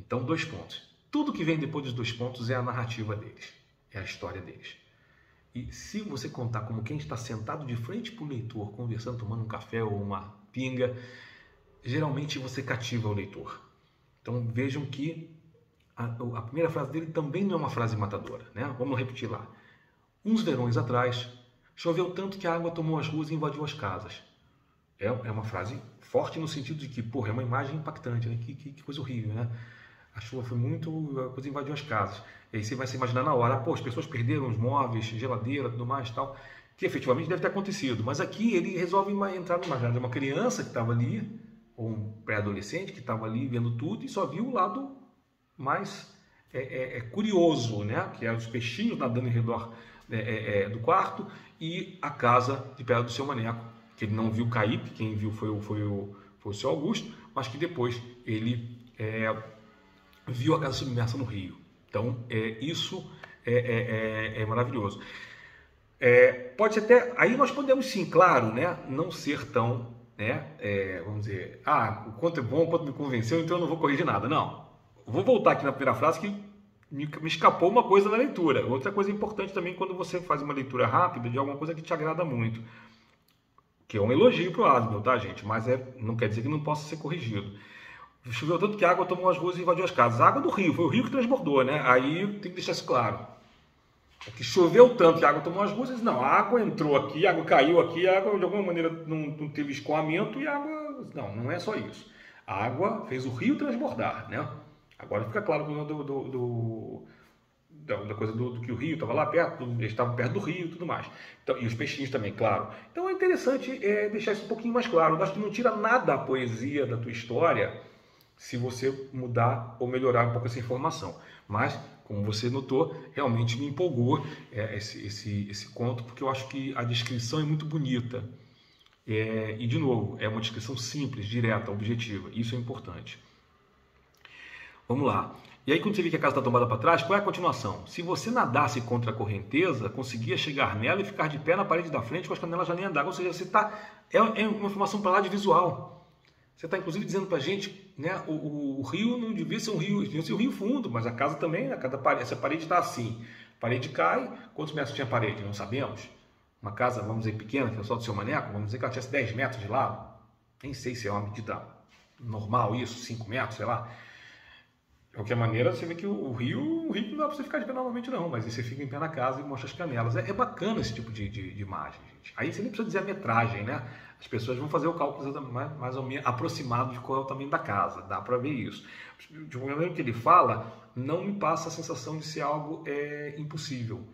2 pontos. Tudo que vem depois dos 2 pontos é a narrativa deles, é a história deles. E se você contar como quem está sentado de frente para o leitor, conversando, tomando um café ou uma pinga, geralmente você cativa o leitor. Então vejam que a primeira frase dele também não é uma frase matadora, né? Vamos repetir lá. Uns verões atrás, choveu tanto que a água tomou as ruas e invadiu as casas. É uma frase forte no sentido de que, porra, é uma imagem impactante, né? Que coisa horrível, né? A chuva foi muito, a coisa invadiu as casas. E aí você vai se imaginar na hora, pô, as pessoas perderam os móveis, geladeira, tudo mais e tal, que efetivamente deve ter acontecido. Mas aqui ele resolve entrar no imaginário de uma criança que estava ali, ou um pré-adolescente que estava ali vendo tudo e só viu o lado mais curioso, né? Que é os peixinhos nadando em redor do quarto e a casa de pedra do seu maneco, que ele não viu cair, porque quem viu foi o seu Augusto, mas que depois ele viu a casa submersa no rio. Então, isso é maravilhoso. Pode ser até, aí nós podemos sim, claro, né, não ser tão, né, vamos dizer, o quanto é bom, o quanto me convenceu, então eu não vou corrigir nada. Não, vou voltar aqui na primeira frase que me escapou uma coisa na leitura. Outra coisa importante também quando você faz uma leitura rápida de alguma coisa que te agrada muito, que é um elogio para o Asimov, tá, gente? Mas não quer dizer que não possa ser corrigido. Choveu tanto que a água tomou as ruas e invadiu as casas. A água do rio, foi o rio que transbordou, né? Aí tem que deixar isso claro. É que choveu tanto que a água tomou as ruas, não, a água entrou aqui, a água caiu aqui, a água de alguma maneira não teve escoamento e a água... Não é só isso. A água fez o rio transbordar, né? Agora fica claro da coisa do que o rio estava lá perto, eles estavam perto do rio e tudo mais. Então, e os peixinhos também, claro. Então é interessante deixar isso um pouquinho mais claro. Eu acho que não tira nada a poesia da tua história se você mudar ou melhorar um pouco essa informação. Mas, como você notou, realmente me empolgou esse conto, porque eu acho que a descrição é muito bonita. E, de novo, é uma descrição simples, direta, objetiva. Isso é importante. Vamos lá. E aí, quando você vê que a casa está tombada para trás, qual é a continuação? Se você nadasse contra a correnteza, conseguia chegar nela e ficar de pé na parede da frente com as canelas já nem andar. Ou seja, você está... É uma informação para lá de visual. Você está, inclusive, dizendo para a gente, né, o rio não devia ser um rio, devia ser um rio fundo, mas a casa também, né, essa parede está assim. A parede cai, quantos metros tinha a parede? Não sabemos. Uma casa, vamos dizer, pequena, que é só do seu maneco, vamos dizer que ela tivesse 10 metros de lado. Nem sei se é uma medida normal isso, 5 metros, sei lá. De qualquer maneira, você vê que o rio não dá para você ficar de pé normalmente não, mas aí você fica em pé na casa e mostra as canelas. É bacana esse tipo de imagem, gente. Aí você nem precisa dizer a metragem, né? As pessoas vão fazer o cálculo mais ou menos aproximado de qual é o tamanho da casa, dá para ver isso. De maneira que ele fala, não me passa a sensação de ser algo impossível.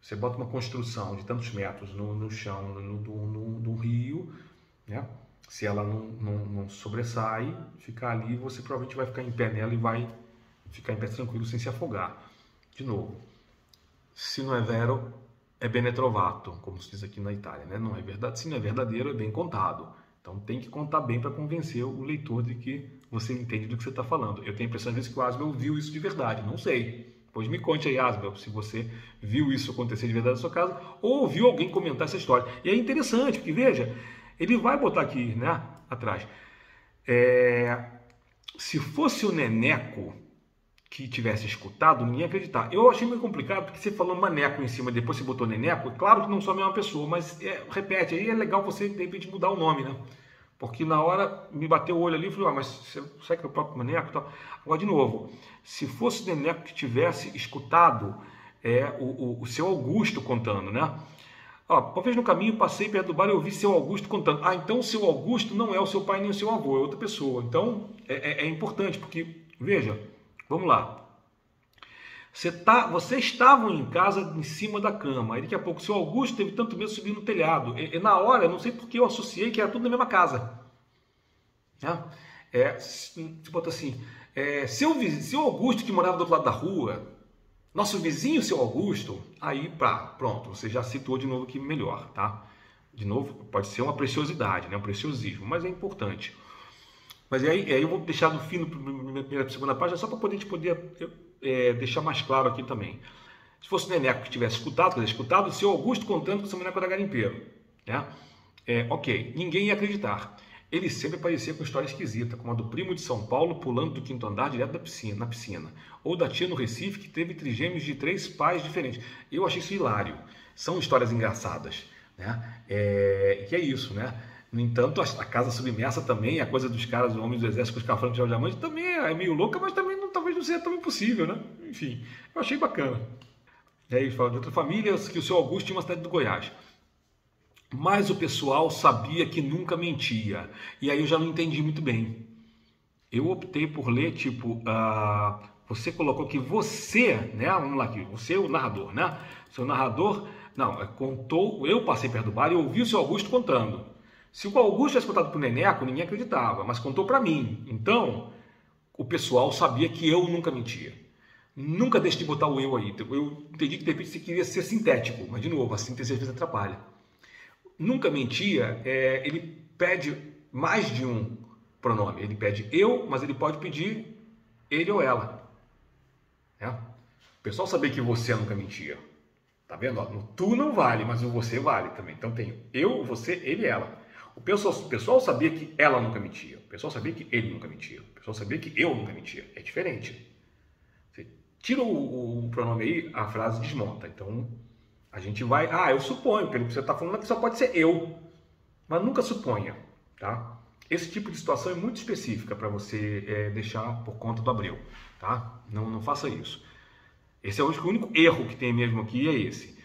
Você bota uma construção de tantos metros no chão do rio, né? Se ela não sobressai, ficar ali, você provavelmente vai ficar em pé nela e vai ficar em pé tranquilo sem se afogar. De novo, se não é vero, é bene trovato, como se diz aqui na Itália, né? Não é verdade, se não é verdadeiro, é bem contado. Então tem que contar bem para convencer o leitor de que você entende do que você está falando. Eu tenho a impressão às vezes que o Asbel viu isso de verdade, não sei. Pois me conte aí, Asbel, se você viu isso acontecer de verdade na sua casa ou ouviu alguém comentar essa história. E é interessante, porque veja, ele vai botar aqui, né, atrás. Se fosse o Neneco que tivesse escutado, ninguém ia acreditar. Eu achei meio complicado, porque você falou maneco em cima, depois você botou Neneco. Claro que não sou a mesma pessoa, mas repete, aí é legal você, de repente, mudar o nome, né? Porque na hora me bateu o olho ali e falei, mas será que é o próprio Maneco e tal? Agora, de novo, se fosse o Neneco que tivesse escutado o seu Augusto contando, né? Uma vez no caminho, passei perto do bar e ouvi seu Augusto contando. Então o seu Augusto não é o seu pai nem o seu avô, é outra pessoa. Então é importante, porque, veja, vamos lá. Vocês estavam em casa em cima da cama. Aí daqui a pouco o seu Augusto teve tanto medo de subir no telhado. Na hora, eu não sei porque eu associei que era tudo na mesma casa. Tipo assim, seu Augusto que morava do outro lado da rua, nosso vizinho, seu Augusto, aí pronto, você já situou de novo aqui melhor, tá? De novo, pode ser uma preciosidade, né? Um preciosismo, mas é importante. Mas aí eu vou deixar no fim, na primeira e segunda página, só para a gente poder deixar mais claro aqui também. Se fosse o Neneco que tivesse escutado, o seu Augusto contando que o seu Neneco era garimpeiro, né? Ok, ninguém ia acreditar. Ele sempre aparecia com história esquisita, como a do primo de São Paulo pulando do quinto andar direto na piscina. Ou da tia no Recife que teve trigêmeos de 3 pais diferentes. Eu achei isso hilário. São histórias engraçadas, né? Que é isso, né? No entanto, a casa submersa também, a coisa dos caras, os homens do exército com os cafanos de diamante, também é meio louca, mas também talvez não seja tão impossível, né? Enfim, eu achei bacana. E aí ele fala de outra família, que o seu Augusto tinha uma cidade do Goiás. Mas o pessoal sabia que nunca mentia. E aí eu já não entendi muito bem. Eu optei por ler, tipo, você colocou que você, né? Vamos lá aqui, você é o narrador, né? Seu narrador, contou, eu passei perto do bar e ouvi o seu Augusto contando. Se o Augusto tivesse contado para o Neneco, ninguém acreditava, mas contou para mim. Então, o pessoal sabia que eu nunca mentia. Nunca deixe de botar o eu aí. Eu entendi que de repente você queria ser sintético, mas de novo, a síntese às vezes atrapalha. Nunca mentia, ele pede mais de um pronome. Ele pede eu, mas ele pode pedir ele ou ela. O pessoal sabia que você nunca mentia. Tá vendo? No tu não vale, mas o você vale também. Então tem eu, você, ele e ela. O pessoal sabia que ela nunca mentia. O pessoal sabia que ele nunca mentia. O pessoal sabia que eu nunca mentia. É diferente. Você tira o pronome aí, a frase desmonta. Então a gente vai... eu suponho, pelo que você está falando, que só pode ser eu. Mas nunca suponha, tá? Esse tipo de situação é muito específica para você deixar por conta do Abreu, tá? Não faça isso. Esse é o único erro que tem mesmo aqui, é esse.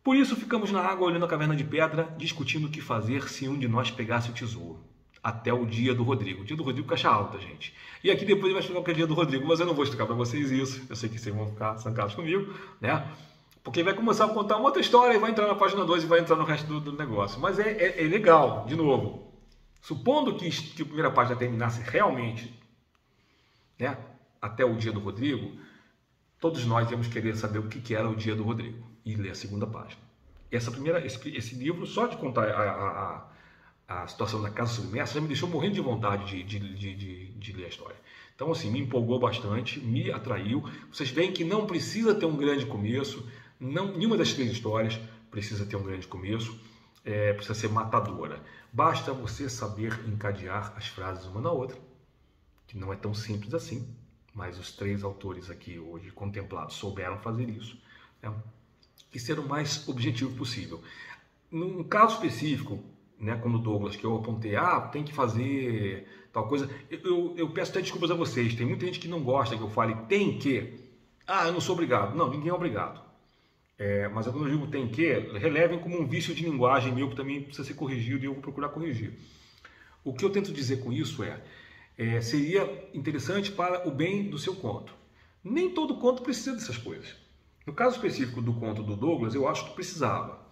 Por isso ficamos na água, olhando a caverna de pedra, discutindo o que fazer se um de nós pegasse o tesouro. até o dia do Rodrigo. O dia do Rodrigo caixa alta, gente. E aqui depois ele vai explicar o que é o dia do Rodrigo, mas eu não vou explicar para vocês isso. Eu sei que vocês vão ficar zancados comigo, né? Porque vai começar a contar uma outra história e vai entrar na página 2 e vai entrar no resto do negócio. Mas é legal, de novo. Supondo que a primeira página terminasse realmente, né, até o dia do Rodrigo, todos nós íamos querer saber o que era o dia do Rodrigo e ler a segunda página. Esse livro, só de contar a situação da Casa Submersa, já me deixou morrendo de vontade de ler a história. Então, assim, me empolgou bastante, me atraiu. Vocês veem que não precisa ter um grande começo, nenhuma das 3 histórias precisa ter um grande começo, precisa ser matadora. Basta você saber encadear as frases uma na outra, que não é tão simples assim, mas os 3 autores aqui hoje contemplados souberam fazer isso, né? E ser o mais objetivo possível. Num caso específico, né, como o Douglas, que eu apontei, tem que fazer tal coisa, eu peço até desculpas a vocês, tem muita gente que não gosta que eu fale tem que, eu não sou obrigado. Não, ninguém é obrigado. Mas quando eu digo tem que, relevem como um vício de linguagem meu que também precisa ser corrigido e eu vou procurar corrigir. O que eu tento dizer com isso seria interessante para o bem do seu conto. Nem todo conto precisa dessas coisas. No caso específico do conto do Douglas, eu acho que precisava.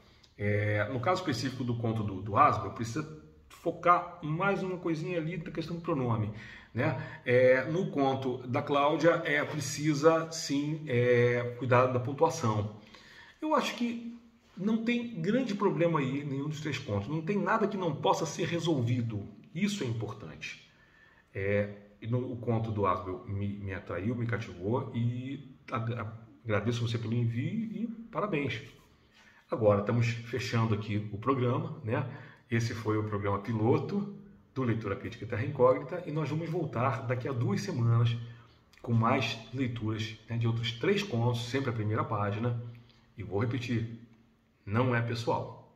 No caso específico do conto do Asbel, precisa focar mais uma coisinha ali da questão do pronome, né? No conto da Cláudia, precisa sim cuidar da pontuação. Eu acho que não tem grande problema aí em nenhum dos 3 contos. Não tem nada que não possa ser resolvido. Isso é importante. O conto do Asbel me atraiu, me cativou e agradeço você pelo envio e parabéns. Agora estamos fechando aqui o programa, né? Esse foi o programa piloto do Leitura Crítica Terra Incógnita e nós vamos voltar daqui a 2 semanas com mais leituras, né, de outros 3 contos, sempre a primeira página. E vou repetir, não é pessoal.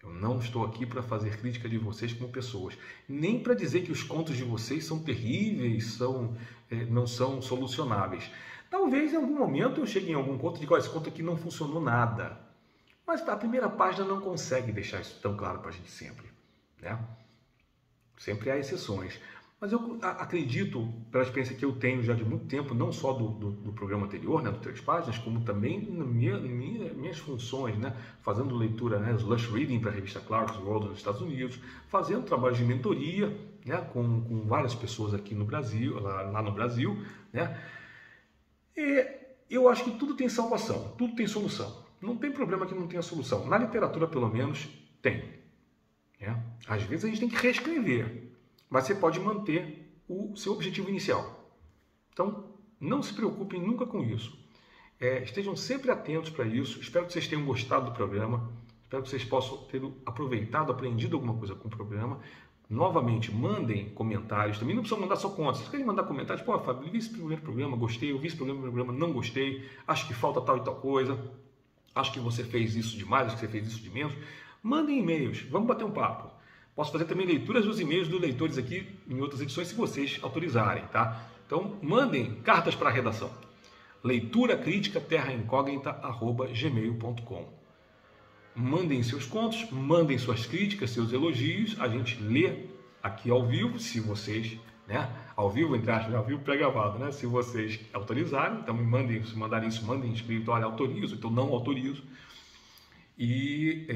Eu não estou aqui para fazer crítica de vocês como pessoas, nem para dizer que os contos de vocês são terríveis, não são solucionáveis. Talvez em algum momento eu chegue em algum conto e diga, esse conto aqui não funcionou nada. Mas a primeira página não consegue deixar isso tão claro para a gente sempre, né? Sempre há exceções. Mas eu acredito, pela experiência que eu tenho já de muito tempo, não só do programa anterior, né, do 3 páginas, como também nas minhas funções, né, fazendo leitura, né, slush reading para a revista Clark's World nos Estados Unidos, fazendo trabalho de mentoria, né, com várias pessoas aqui no Brasil, lá no Brasil, né? E eu acho que tudo tem salvação, tudo tem solução. Não tem problema que não tenha solução. Na literatura, pelo menos, tem. Né? Às vezes a gente tem que reescrever, mas você pode manter o seu objetivo inicial. Então, não se preocupem nunca com isso. Estejam sempre atentos para isso. Espero que vocês tenham gostado do programa. Espero que vocês possam ter aproveitado, aprendido alguma coisa com o programa. Novamente, mandem comentários. Também não precisam mandar só contas. Se querem mandar comentários, Fábio, eu vi esse primeiro programa, gostei. Eu vi esse programa, não gostei. Acho que falta tal e tal coisa. Acho que você fez isso demais, acho que você fez isso de menos. Mandem e-mails, vamos bater um papo. Posso fazer também leituras dos e-mails dos leitores aqui em outras edições, se vocês autorizarem, tá? Então, mandem cartas para a redação. leituracriticaterraincógnita@gmail.com. Mandem seus contos, mandem suas críticas, seus elogios. A gente lê aqui ao vivo, se vocês, né? Ao vivo, entre aspas, ao vivo pré-gravado, né? Se vocês autorizarem, então me mandem, se mandarem isso, mandem escrito, olha, autorizo, então não autorizo. E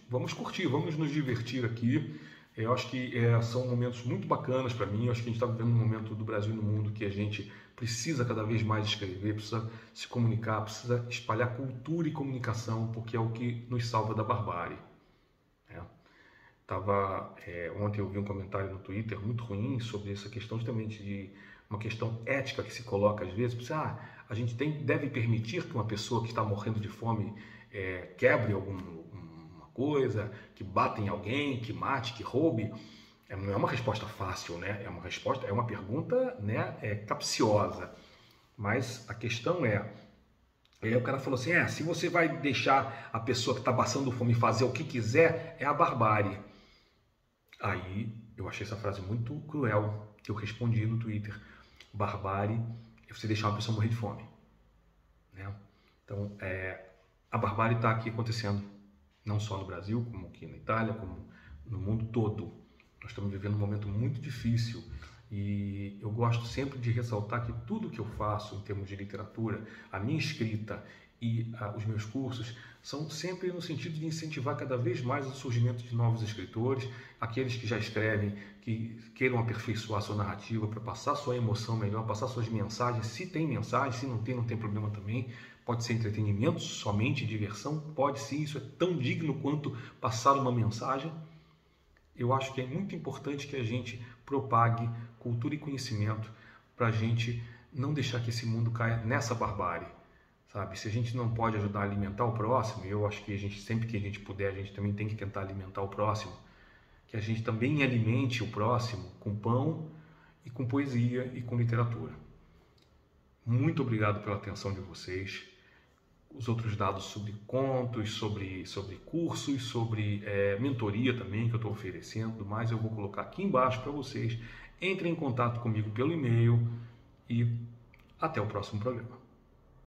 vamos curtir, vamos nos divertir aqui. Eu acho que são momentos muito bacanas para mim. Eu acho que a gente está vivendo um momento do Brasil e no mundo que a gente precisa cada vez mais escrever, precisa se comunicar, precisa espalhar cultura e comunicação, porque é o que nos salva da barbárie. Ontem eu vi um comentário no Twitter muito ruim sobre essa questão justamente de uma questão ética que se coloca às vezes. A gente deve permitir que uma pessoa que está morrendo de fome quebre alguma coisa, que bata em alguém, que mate, que roube. Não é uma resposta fácil, né? É uma pergunta, né, capciosa. Mas a questão o cara falou assim, se você vai deixar a pessoa que está passando fome fazer o que quiser, é a barbárie. Aí eu achei essa frase muito cruel, que eu respondi no Twitter. Barbárie é você deixar uma pessoa morrer de fome. Né? Então, a barbárie está aqui acontecendo, não só no Brasil, como aqui na Itália, como no mundo todo. Nós estamos vivendo um momento muito difícil e eu gosto sempre de ressaltar que tudo que eu faço em termos de literatura, a minha escrita e os meus cursos são sempre no sentido de incentivar cada vez mais o surgimento de novos escritores, aqueles que já escrevem, que queiram aperfeiçoar sua narrativa para passar sua emoção melhor, passar suas mensagens. Se tem mensagem, se não tem problema também. Pode ser entretenimento, somente diversão, pode sim, isso é tão digno quanto passar uma mensagem. Eu acho que é muito importante que a gente propague cultura e conhecimento para a gente não deixar que esse mundo caia nessa barbárie, sabe? Se a gente não pode ajudar a alimentar o próximo, eu acho que a gente, sempre que a gente puder, a gente também tem que tentar alimentar o próximo, que a gente também alimente o próximo com pão e com poesia e com literatura. Muito obrigado pela atenção de vocês. Os outros dados sobre contos, sobre cursos, sobre mentoria também que eu estou oferecendo, mas eu vou colocar aqui embaixo para vocês. Entrem em contato comigo pelo e-mail e até o próximo programa.